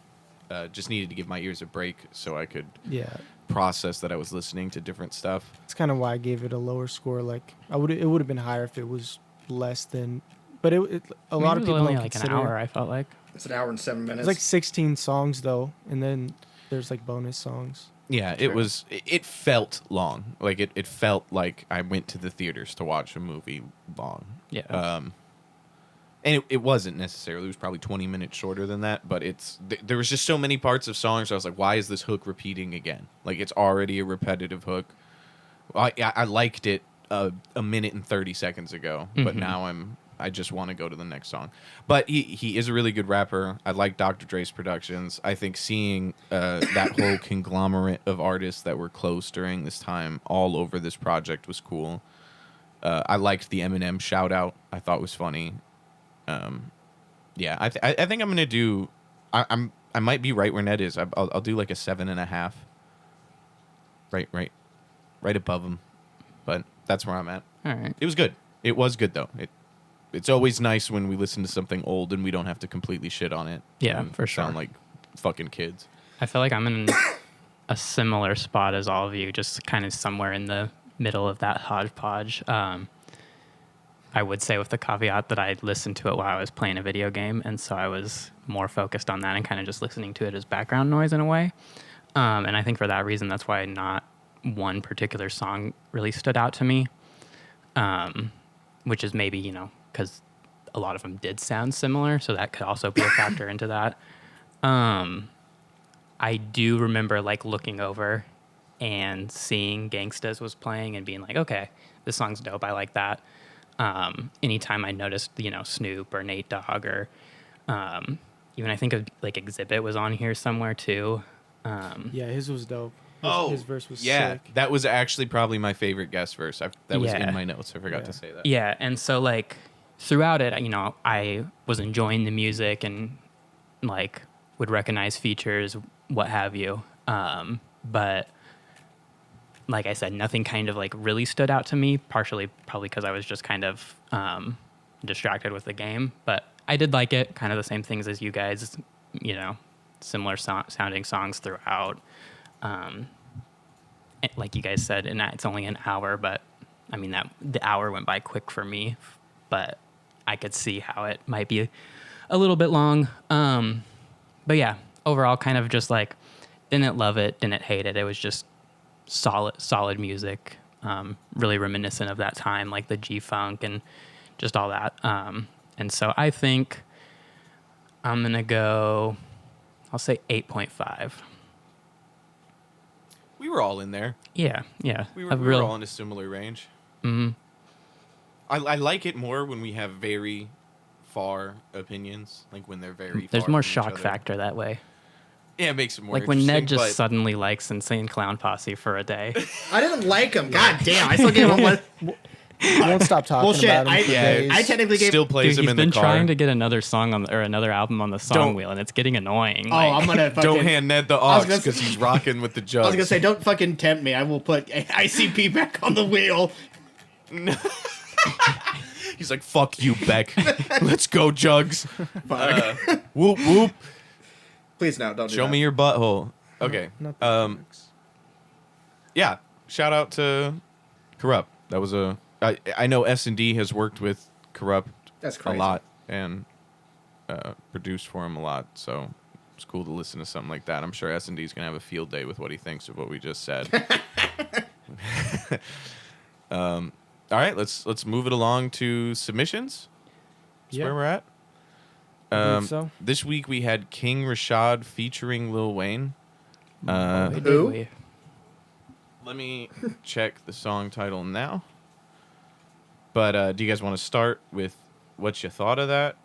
a break so I could Yeah, process that I was listening to different stuff. it's kind of why I gave it a lower score. Like it would have been higher if it was less than. But a lot of people only don't like consider. an hour. I felt like. It's an hour and 7 minutes. It's like 16 songs though, and then there's like bonus songs. Yeah, it felt long. Like it felt like I went to the theaters to watch a movie long. Yeah. And it wasn't necessarily. It was probably 20 minutes shorter than that. But there was just so many parts of songs. I was like, why is this hook repeating again? Like it's already a repetitive hook. I liked it a minute and 30 seconds ago, but now I'm I just want to go to the next song. But he is a really good rapper. I like Dr. Dre's productions. I think seeing that whole conglomerate of artists that were close during this time all over this project was cool. I liked the Eminem shout out. I thought was funny. Yeah, I think I'm gonna do. I might be right where Ned is. I'll do like a 7.5. Right above him, but that's where I'm at. All right. It was good. It was good though. It's always nice when we listen to something old and we don't have to completely shit on it. Yeah, and for sure. Sound like fucking kids. I feel like I'm in a similar spot as all of you, just kind of somewhere in the middle of that hodgepodge. I would say with the caveat that I listened to it while I was playing a video game, and so I was more focused on that and kind of just listening to it as background noise in a way. And I think for that reason, that's why not one particular song really stood out to me, which is maybe, because a lot of them did sound similar, so that could also be a factor into that. I do remember looking over and seeing Gangstas was playing and being like, okay, this song's dope. I like that. Anytime I noticed, Snoop or Nate Dogg or even I think of Exhibit was on here somewhere too. Yeah, his was dope. His verse was sick. That was actually probably my favorite guest verse. That was Yeah. in my notes. I forgot to say that. Yeah, and so throughout it, I was enjoying the music and would recognize features, what have you. But like I said, nothing kind of really stood out to me. Partially probably because I was just kind of distracted with the game. But I did like it. Kind of the same things as you guys. Similar sounding songs throughout. Like you guys said, and it's only an hour, but I mean that the hour went by quick for me. But I could see how it might be a little bit long. But yeah, overall, kind of just didn't love it, didn't hate it. It was just solid music, really reminiscent of that time, like the G-Funk and just all that. And so I think I'm going to go, I'll say 8.5. We were all in there. Yeah. We were all in a similar range. Mm-hmm. I like it more when we have very far opinions, when they're very There's far more from each shock other. factor that way. Yeah, it makes it more When Ned interesting, just but- suddenly likes Insane Clown Posse for a day. I didn't like him. God damn. I still gave him one. I won't stop talking Bullshit. about him for days. I technically gave. still plays Dude, him he's in been the car. trying to get another song or another album on the song Don't- wheel, and it's getting annoying. Oh, I'm gonna fucking. Don't hand Ned the I was aux gonna because say- he's rocking with the jugs. I was gonna say, don't fucking tempt me. I will put ICP back on the wheel. He's like, "Fuck you, Beck. Let's go, Jugs. Fuck. Whoop whoop. Please no, don't do Show that. me your butthole." Okay. Not the lyrics. Yeah. Shout out to Kurupt. That was I know S&D has worked with Kurupt That's a crazy. lot and produced for him a lot. So it's cool to listen to something like that. I'm sure S&D is gonna have a field day with what he thinks of what we just said. All right, let's move it along to submissions. That's Yeah. where we're at. I believe so. This week we had King Rashad featuring Lil Wayne. Boy, did Who? we. Let me check the song title now. But do you guys want to start with what you thought of that?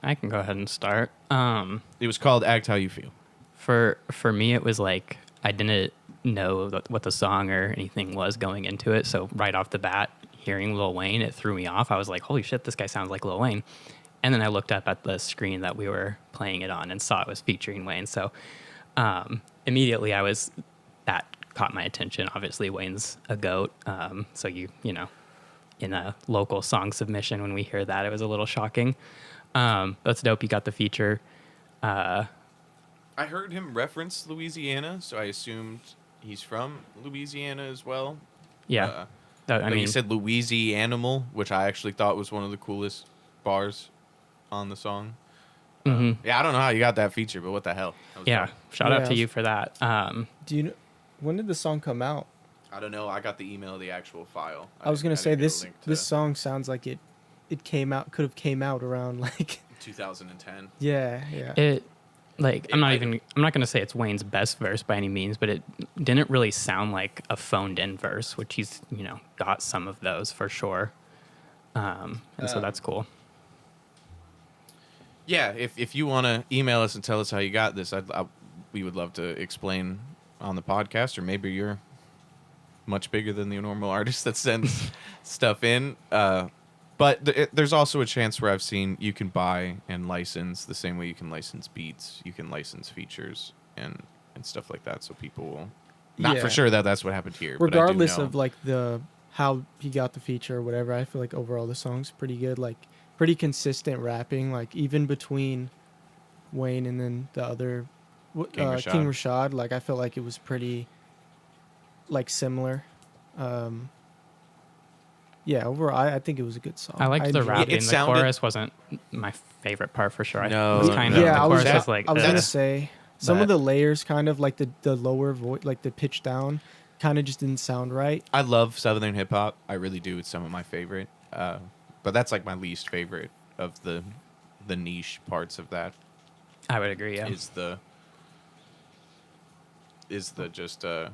I can go ahead and start. It was called Act How You Feel. For me, it was I didn't know what the song or anything was going into it. So right off the bat, hearing Lil Wayne, it threw me off. I was like, holy shit, this guy sounds like Lil Wayne. And then I looked up at the screen that we were playing it on and saw it was featuring Wayne. So immediately that caught my attention. Obviously, Wayne's a GOAT. So in a local song submission, when we hear that, it was a little shocking. That's dope. You got the feature. I heard him reference Louisiana, so I assumed he's from Louisiana as well. Yeah. I mean, he said Louisianimal, which I actually thought was one of the coolest bars on the song. Mm-hmm. Yeah, I don't know how you got that feature, but what the hell? That was Yeah, dope. shout out to Yeah. you for that. Do you know when did the song come out? I don't know. I got the email of the actual file. I was gonna say didn't get a this link to this song sounds like it could have came out around 2010. yeah. It I'm might not gonna say it's Wayne's best verse by any means, but it didn't really sound like a phoned in verse, which he's got some of those for sure. And so that's cool. Yeah, if you want to email us and tell us how you got this, we would love to explain on the podcast, or maybe you're much bigger than the normal artist that sends stuff in. But there's also a chance where I've seen you can buy and license the same way you can license beats, you can license features and stuff like that. So people will not Yeah. for sure that's what happened here. but I do Regardless know. of like how he got the feature or whatever, I feel like overall the song's pretty good. Like pretty consistent rapping. Like even between Wayne and then the other King Rashad. Like I felt like it was pretty like similar. Yeah, overall I think it was a good song. I liked the enjoyed rapping. It The sounded- chorus wasn't my favorite part for sure. No, it was kind of no. the Yeah, I was, chorus was like I was the- gonna say some that- of the layers, kind of like the lower voice, like the pitch down, kind of just didn't sound right. I love Southern hip hop. I really do. It's some of my favorite. But that's like my least favorite of the niche parts of that. I would agree. Yeah. Is the just the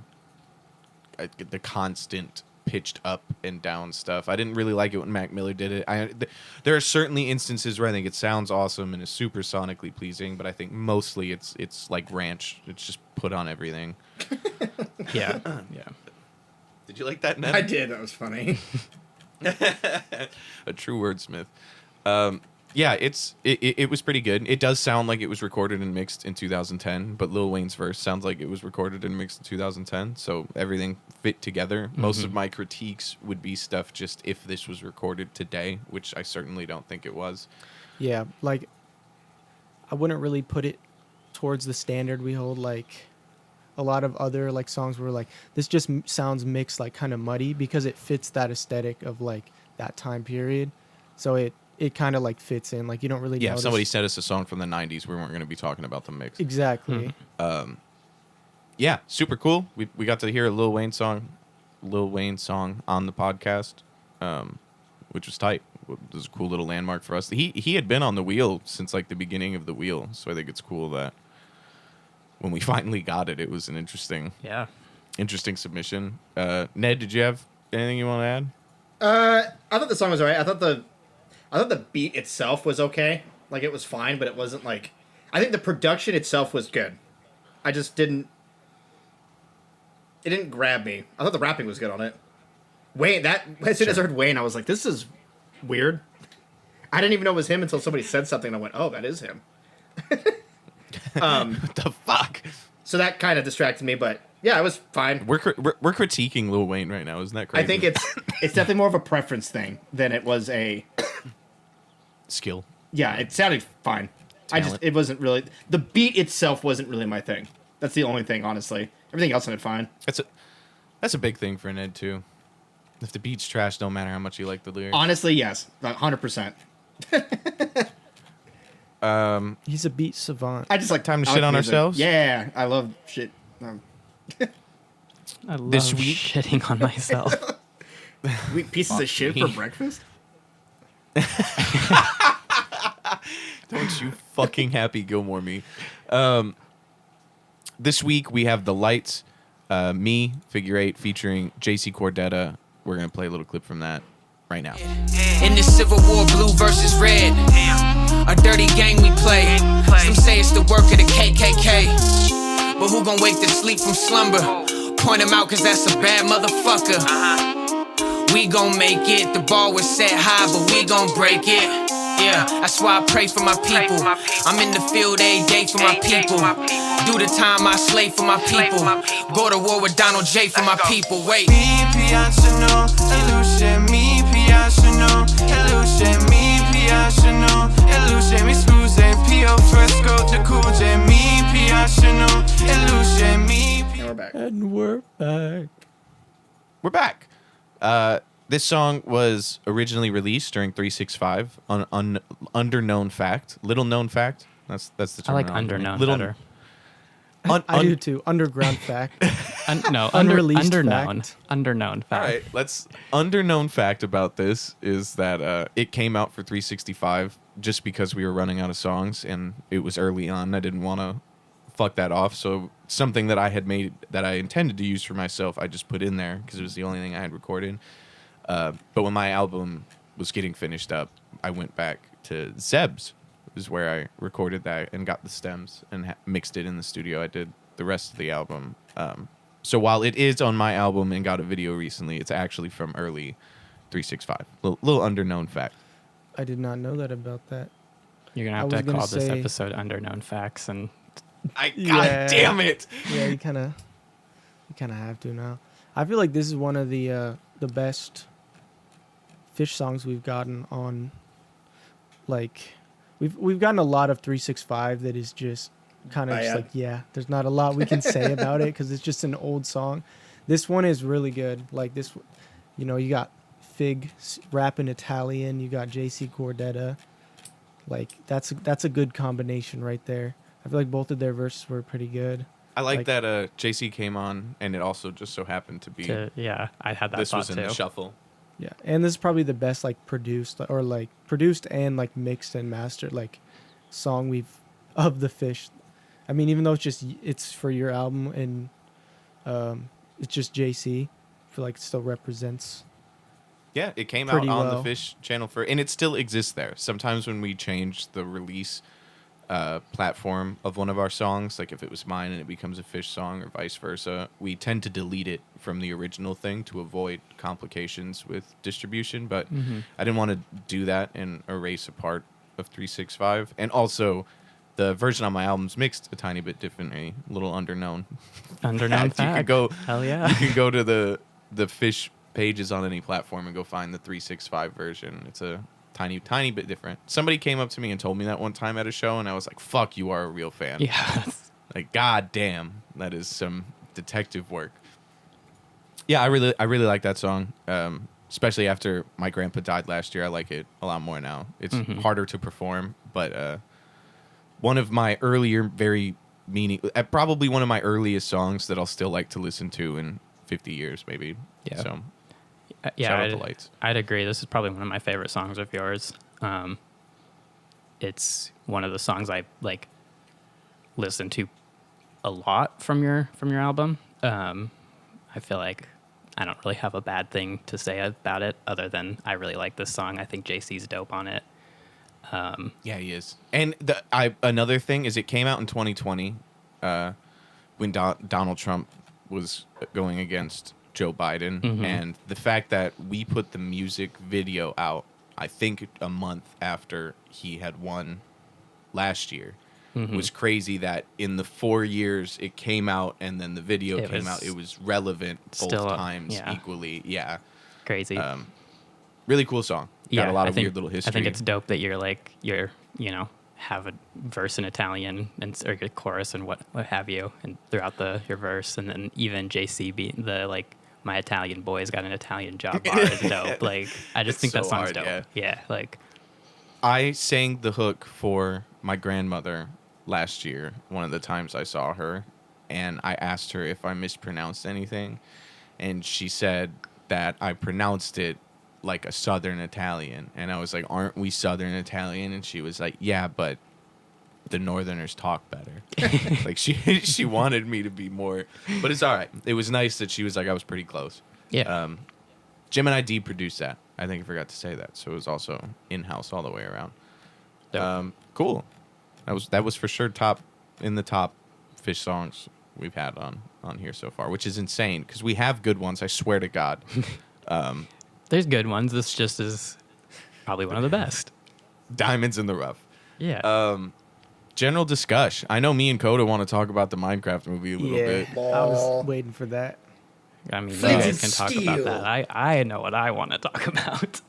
constant pitched up and down stuff. I didn't really like it when Mac Miller did it. There are certainly instances where I think it sounds awesome and is super sonically pleasing, but I think mostly it's like ranch. It's just put on everything. Yeah. Yeah. Did you like that, Ned? I did. That was funny. A true wordsmith. Yeah, it was pretty good. It does sound like it was recorded and mixed in 2010, but Lil Wayne's verse sounds like it was recorded and mixed in 2010, so everything fit together. Most of my critiques would be stuff just if this was recorded today, which I certainly don't think it was. Yeah, like I wouldn't really put it towards the standard we hold. Like a lot of other like songs were like this just sounds mixed like kind of muddy because it fits that aesthetic of like that time period. So it kind of like fits in. Like you don't really Yeah, if notice. somebody sent us a song from the 90s, we weren't going to be talking about the mix. Exactly. Yeah, super cool. We got to hear a Lil Wayne song on the podcast, which was tight. It was a cool little landmark for us. He had been on the wheel since like the beginning of the wheel, so I think it's cool that when we finally got it, it was an interesting submission. Ned, did you have anything you want to add? I thought the song was alright. I thought the beat itself was okay. Like it was fine, but it wasn't like. I think the production itself was good. I just didn't. It didn't grab me. I thought the rapping was good on it. Wayne, as soon as I heard Wayne, I was like, "This is weird." I didn't even know it was him until somebody said something, and I went, "Oh, that is him." What the fuck? So that kind of distracted me, but yeah, it was fine. We're critiquing Lil Wayne right now. Isn't that crazy? I think it's definitely more of a preference thing than it was a. skill. Yeah, it sounded fine. Talent. It wasn't really the beat itself wasn't really my thing. That's the only thing, honestly. Everything else sounded fine. That's a big thing for Ned too. If the beat's trash, don't matter how much you like the lyrics. Honestly, yes, 100%. He's a beat savant. I just like Time to I shit like on music. ourselves? Yeah, I love shit. I love This week- shitting on myself. We pieces of shit for breakfast. Don't you fucking Happy Gilmore me. This week we have The Lights, me, Figure 8, featuring JC Cordetta. We're going to play a little clip from that right now. In this civil war, blue versus red. A dirty game we play. Some say it's the work of the KKK. But who gon' wake the sleep from slumber? Point him out, cause that's a bad motherfucker. We gon' make it. The bar was set high, but we gon' break it. Yeah, that's why I pray for my people. I'm in the field every day for my people. Do the time I slave for my people. Go to war with Donald J for my people. Wait. Mi piacciono e luce, mi piacciono e luce, mi piacciono e luce, mi scuse, pio fresco de cuce, mi piacciono e luce, mi And we're back. And we're back. We're back. This song was originally released during 365 on UnderKnown fact. Little known fact. That's the I like terminology. underknown Little better. I do too. Underground fact. Unreleased Underknown fact. Underknown fact. All right, let's underknown fact about this is that it came out for 365 just because we were running out of songs and it was early on. I didn't want to fuck that off, so something that I had made that I intended to use for myself, I just put in there because it was the only thing I had recorded. But when my album was getting finished up, I went back to Zeb's is where I recorded that and got the stems and mixed it in the studio. I did the rest of the album. So while it is on my album and got a video recently, it's actually from early 365. Little underknown fact. I did not know that about that. You're gonna I have was to gonna call this say- episode "Underknown Facts," and God Yeah. damn it! Yeah, you kind of have to now. I feel like this is one of the best Fish songs we've gotten on. Like, we've gotten a lot of 365 that is just kind of Bad. there's not a lot we can say about it because it's just an old song. This one is really good. Like this, you got Fig rapping Italian, you got JC Cordetta. Like that's a good combination right there. I feel like both of their verses were pretty good. I like Like- that JC came on, and it also just so happened to be I had that this thought was in too. the shuffle. Yeah, and this is probably the best produced and mixed and mastered song of the Fish. I mean, even though it's for your album and it's just JC, I feel like it still represents. Yeah, it came out Pretty on the well. Fish channel and it still exists there. Sometimes when we change the release platform of one of our songs, like if it was mine and it becomes a Fish song or vice versa, we tend to delete it from the original thing to avoid complications with distribution. But I didn't want to do that and erase a part of 365. And also, the version on my album's mixed a tiny bit differently, a little underknown. Underknown You fact. could go. Hell yeah. You can go to the Fish pages on any platform and go find the 365 version. It's a tiny bit different. Somebody came up to me and told me that one time at a show, and I was like, "Fuck, you are a real fan." Yeah. Like, god damn, that is some detective work. Yeah, I really like that song. Especially after my grandpa died last year, I like it a lot more now. It's harder to perform, but one of my earlier, probably one of my earliest songs that I'll still like to listen to in 50 years, maybe. Yeah. So, Yeah, shout out to Lights. I'd agree. This is probably one of my favorite songs of yours. It's one of the songs I listen to a lot from your album. I feel like I don't really have a bad thing to say about it other than I really like this song. I think JC's dope on it. Yeah, he is. And another thing is it came out in 2020 when Donald Trump was going against Joe Biden. And the fact that we put the music video out, I think a month after he had won last year, was crazy that in the 4 years it came out and then the video came out. It was relevant both still times equally. Yeah. Crazy. Really cool song. Got a lot of weird little history. I think it's dope that you're have a verse in Italian or your chorus and what have you, and throughout your verse, and then even JC being the my Italian boy's got an Italian job bar is dope. I just think that so song's hard, dope. Yeah. I sang the hook for my grandmother last year, one of the times I saw her, and I asked her if I mispronounced anything, and she said that I pronounced it like a Southern Italian, and I was like, aren't we Southern Italian? And she was like, yeah, but the Northerners talk better. She wanted me to be more, but it's all right. It was nice that she was like, I was pretty close. Yeah. Jim and I produced that. I think I forgot to say that, so it was also in-house all the way around. Dope. Cool. That was for sure in the top Fish songs we've had on here so far, which is insane because we have good ones. I swear to God. There's good ones. This just is probably one of the best. Diamonds in the rough. Yeah. General discussion. I know me and Coda want to talk about the Minecraft movie a little bit. I was waiting for that. I mean, you Flames guys and can talk steel. about that. I know what I want to talk about.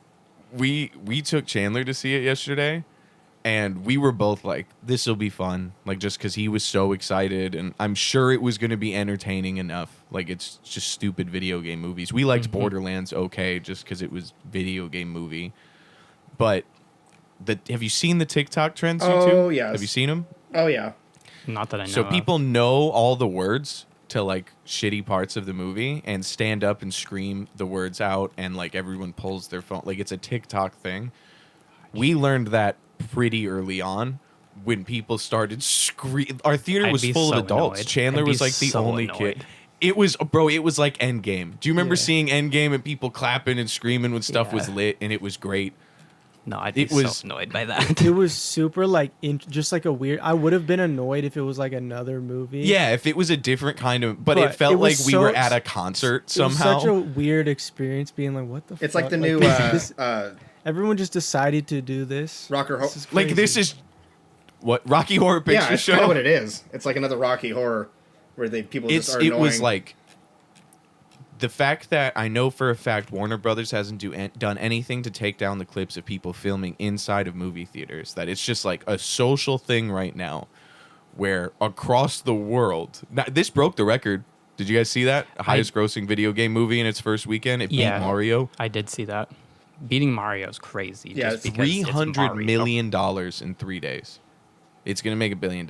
We took Chandler to see it yesterday, and we were both like, this will be fun. Just because he was so excited, and I'm sure it was going to be entertaining enough. It's just stupid video game movies. We liked Borderlands okay just because it was video game movie. But have you seen the TikTok trends, you two? Oh, yes. Have you seen them? Oh yeah. Not that I know. So of. people know all the words to shitty parts of the movie and stand up and scream the words out, and everyone pulls their phone. It's a TikTok thing. We learned that pretty early on when people started screaming. Our theater I'd was be full so of adults. annoyed. Chandler I'd be was the so only annoyed. kid. It was like Endgame. Do you remember Yeah. seeing Endgame and people clapping and screaming when stuff was Yeah. lit, and it was great? No, I'd be It was- so annoyed by that. It was super like just like a weird. I would have been annoyed if it was like another movie. Yeah, if it was a different kind of, but But it felt it was like we were so- at a concert It was somehow. such a weird experience being like, what the fuck? It's like the new this- everyone just decided to do this. Rocker This is Like this crazy. is what Rocky Horror Picture yeah, it's Show. kind of what it is. It's like another Rocky Horror where people just are It annoying. was like the fact that I know for a fact Warner Brothers hasn't done anything to take down the clips of people filming inside of movie theaters. That it's just like a social thing right now, where across the world, now, this broke the record. Did you guys see that? Highest grossing video game movie in its first weekend. It beat Yeah. Mario. I did see that. Beating Mario's crazy. Yeah, just it's because it's $300 Mario. million in 3 days. It's gonna make $1 billion.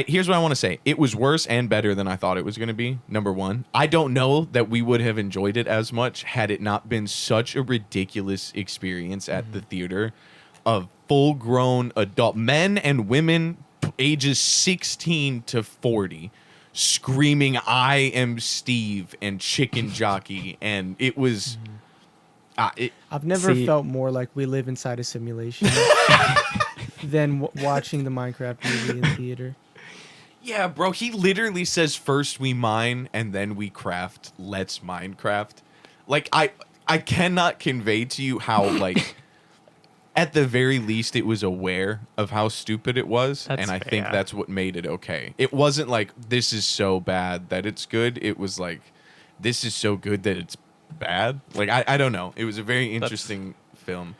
Here's what I want to say. It was worse and better than I thought it was going to be. Number one, I don't know that we would have enjoyed it as much had it not been such a ridiculous experience at the theater of full-grown adult men and women ages 16 to 40 screaming, "I am Steve" and "Chicken Jockey," and it was. I've never See- felt more like we live inside a simulation than watching the Minecraft movie in theater. Yeah, bro, he literally says first we mine and then we craft. Let's Minecraft. Like I cannot convey to you how like at the very least it was aware of how stupid it was, That's and I fair, think yeah. that's what made it okay. It wasn't like this is so bad that it's good. It was like this is so good that it's bad. Like I don't know. It was a very interesting film.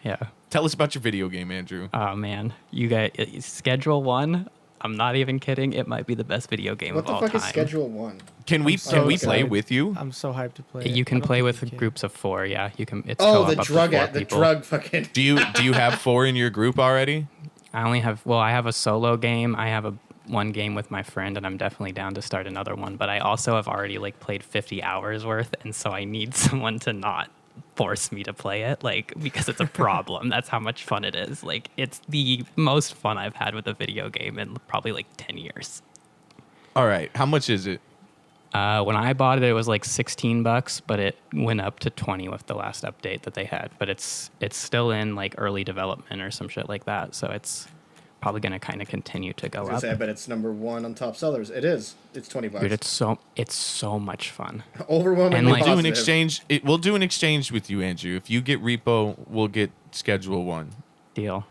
Yeah. Tell us about your video game, Andrew. Oh man, you got Schedule 1. I'm not even kidding. It might be the best video game what of the all fuck time. is Schedule 1? Can we so play excited. with you? I'm so hyped to play. You it. can I don't play think with we can. groups of 4. Yeah, you can. It's Oh, co-op the up to drug 4 the people. drug fucking. Do you have 4 in your group already? I only have. Well, I have a solo game. I have one game with my friend, and I'm definitely down to start another one. But I also have already like played 50 hours worth, and so I need someone to not force me to play it, like, because it's a problem. That's how much fun it is. Like, it's the most fun I've had with a video game in probably like 10 years. All right. How much is it? When I bought it, it was like $16, but it went up to 20 with the last update that they had. But it's still in like early development or some shit like that. So it's probably going to kind of continue to go I was gonna up. say, I bet it's number 1 on top sellers. It is. It's $20. Dude, it's so much fun. Overwhelmingly and, like, Do an positive. exchange. We'll do an exchange with you, Andrew. If you get Repo, we'll get Schedule 1. Deal.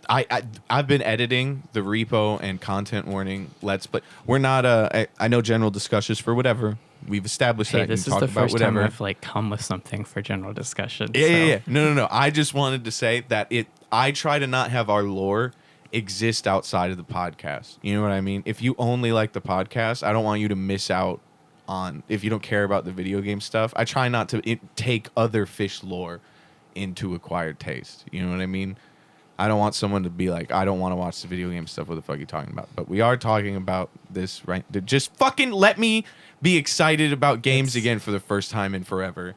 I've been editing the Repo and Content Warning Let's Play. We're not. I know general discussions for whatever. We've established Hey, that. this and is talk the about first whatever. time I've like come with something for general discussion. Yeah, so. yeah. No. I just wanted to say that I try to not have our lore exist outside of the podcast. You know what I mean? If you only like the podcast, I don't want you to miss out on. If you don't care about the video game stuff, I try not to take other fish lore into acquired taste. You know what I mean? I don't want someone to be like, I don't want to watch the video game stuff. What the fuck are you talking about? But we are talking about this, right? Just fucking let me be excited about games again for the first time in forever.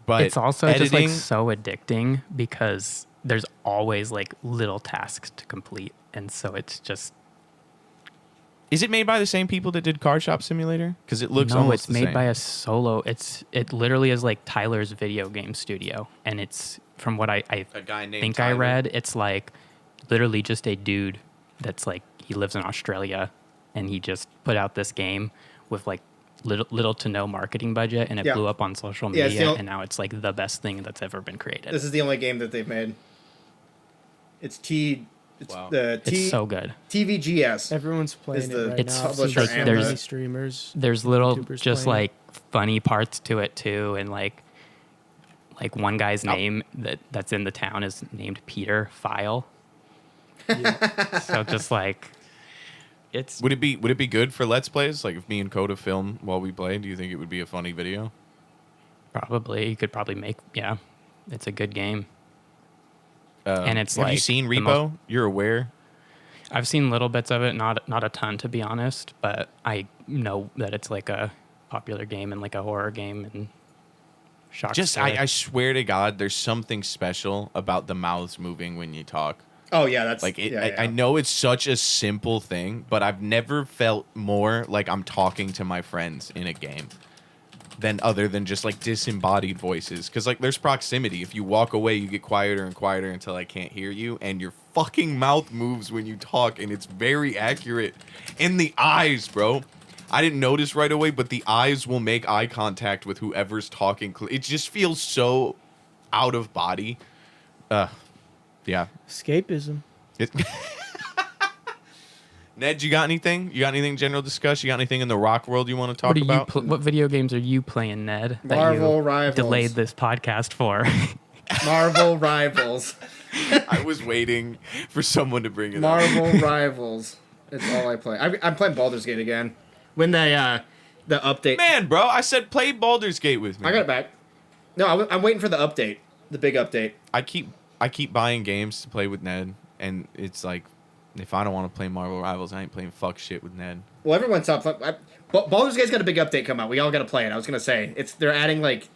But It's also just editing, like so addicting because there's always like little tasks to complete. And so it's just is it made by the same people that did Car Shop Simulator? Because it looks no, almost it's the made same. by a solo. It literally is like Tyler's video game studio, and it's from what I A guy named think I Tyler. read. It's like literally just a dude that's like he lives in Australia, and he just put out this game with like little to no marketing budget, and it Yeah. blew up on social Yeah, it's media, the and now it's like the best thing that's ever been created. This is the only game that they've made. It's Wow. It's so good. TVGS. Everyone's playing the it right It's now. I've seen publisher so and many the- streamers. There's little YouTubers just playing like funny parts to it too, and like one guy's Oh. name that's in the town is named Peter File. So just like it's Would it be good for Let's Plays? Like if me and Coda film while we play, do you think it would be a funny video? probably you could probably make it's a good game. And it's have you like seen the Repo? most- You're aware? I've seen little bits of it, not a ton to be honest, but I know that it's like a popular game and like a horror game and shock. I swear to God, there's something special about the mouths moving when you talk. Oh yeah, that's Like it, yeah, I know it's such a simple thing, but I've never felt more like I'm talking to my friends in a game. than other than just like disembodied voices. Because like there's proximity. If you walk away, you get quieter and quieter until I can't hear you, and your fucking mouth moves when you talk, and it's very accurate. And the eyes, bro. I didn't notice right away, but the eyes will make eye contact with whoever's talking. It just feels so out of body. Yeah. Escapism. Ned, you got anything? You got anything general discuss? You got anything in the rock world you want to talk about? What video games are you playing, Ned? That Marvel you Rivals. delayed this podcast for. Marvel Rivals. I was waiting for someone to bring it up. Marvel Rivals. It's all I play. I'm playing Baldur's Gate again. When the update. Man, bro, I said play Baldur's Gate with me. I got it back. No, I'm waiting for the update. The big update. I keep buying games to play with Ned, and it's like, if I don't want to play Marvel Rivals, I ain't playing fuck shit with Ned. Well, everyone's up. Baldur's Gate's got a big update come out. We all got to play it. I was gonna say they're adding like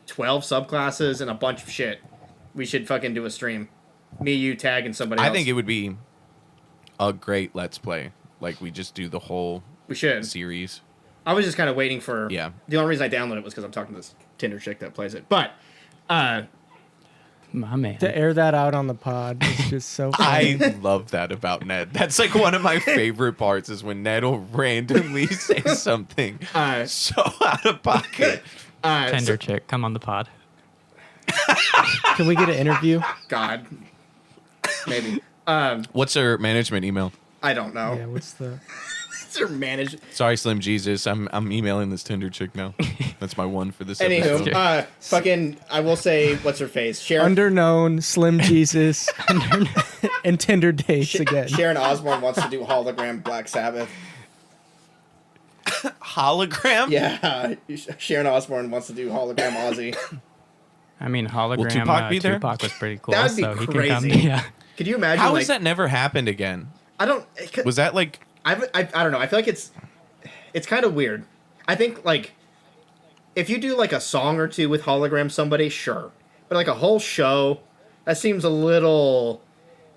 12 subclasses and a bunch of shit. We should fucking do a stream. Me, you, Tag, and somebody else. I think it would be a great let's play. Like we just do the whole series. I was just kind of waiting for. Yeah. The only reason I downloaded it was because I'm talking to this Tinder chick that plays it. But, My man. To air that out on the pod is just so funny. I love that about Ned. That's like one of my favorite parts is when Ned will randomly say something so out of pocket. Tender chick, come on the pod. Can we get an interview? God. Maybe. What's her management email? I don't know. Yeah, what's the... It's her manage. Sorry, Silm Jesus. I'm emailing this Tinder chick now. That's my one for this Anywho, episode. fucking, I will say, what's her face? Sharon. UnderKnown, Silm Jesus, and Tinder dates again. Sharon Osbourne wants to do hologram Black Sabbath. Hologram? Yeah, Sharon Osbourne wants to do hologram Ozzy. I mean, hologram. Will Tupac be there? Tupac was pretty cool. That'd be so he crazy. can come. Yeah. Could you imagine? How like, has that never happened again? I don't. Was that like... I don't know. I feel like it's kind of weird. I think like if you do like a song or two with hologram somebody, sure, but like a whole show, that seems a little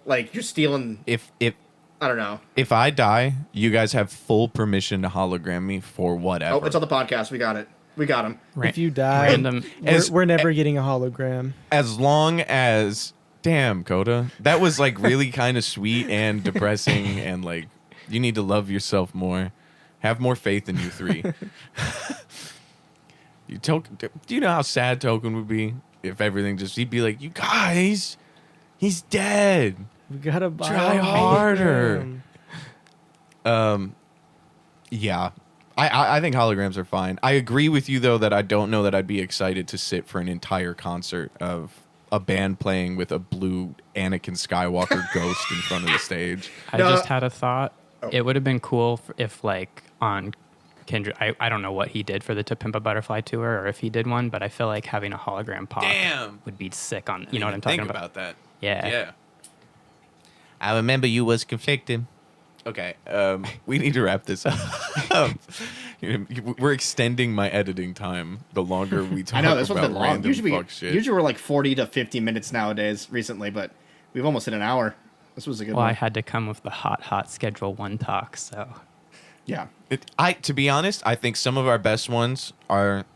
like you're stealing. If I don't know. If I die, you guys have full permission to hologram me for whatever. Oh, it's on the podcast. We got it. We got him. If you die, Random. we're never getting a hologram. As long as... Damn, Coda. That was like really kind of sweet and depressing and like... You need to love yourself more. Have more faith in you three. Do you know how sad Token would be if everything just... He'd be like, you guys, he's dead. We gotta buy Try a harder. hologram. Yeah. I think holograms are fine. I agree with you, though, that I don't know that I'd be excited to sit for an entire concert of a band playing with a blue Anakin Skywalker ghost in front of the stage. I just had a thought. It would have been cool if like, on Kendrick, I don't know what he did for the To Pimp a Butterfly tour or if he did one, but I feel like having a hologram pop would be sick on, you know what I'm talking Think about? about that. Yeah. Yeah. I remember you was conflicted. Okay, we need to wrap this up. We're extending my editing time the longer we talk I know this about one's been long. random fuck shit. Usually we're like 40 to 50 minutes nowadays. Recently, but we've almost hit an hour. This was a good Well, one. I had to come with the hot schedule one talk, so. Yeah. To be honest, I think some of our best ones are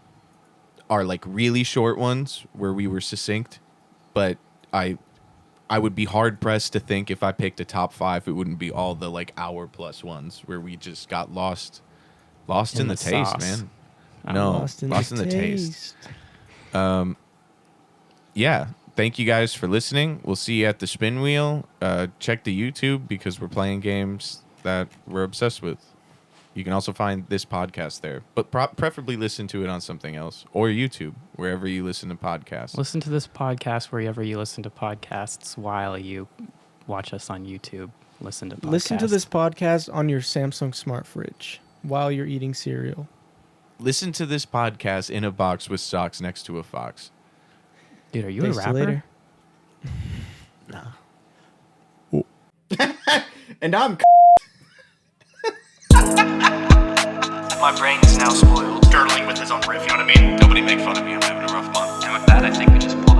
like really short ones where we were succinct, but I would be hard pressed to think if I picked a top 5, it wouldn't be all the like hour plus ones where we just got lost in the taste, sauce. man. No, lost in the taste. Yeah. Thank you guys for listening. We'll see you at the spin wheel. Check the YouTube because we're playing games that we're obsessed with. You can also find this podcast there, but preferably listen to it on something else or YouTube, wherever you listen to podcasts. Listen to this podcast wherever you listen to podcasts while you watch us on YouTube. Listen to podcasts. Listen to this podcast on your Samsung smart fridge while you're eating cereal. Listen to this podcast in a box with socks next to a fox. Dude, are you Thanks a to rapper? later. And I'm My brain is now spoiled. Dirtling with his own riff, you know what I mean? Nobody make fun of me, I'm having a rough month. And with that, I think we just pull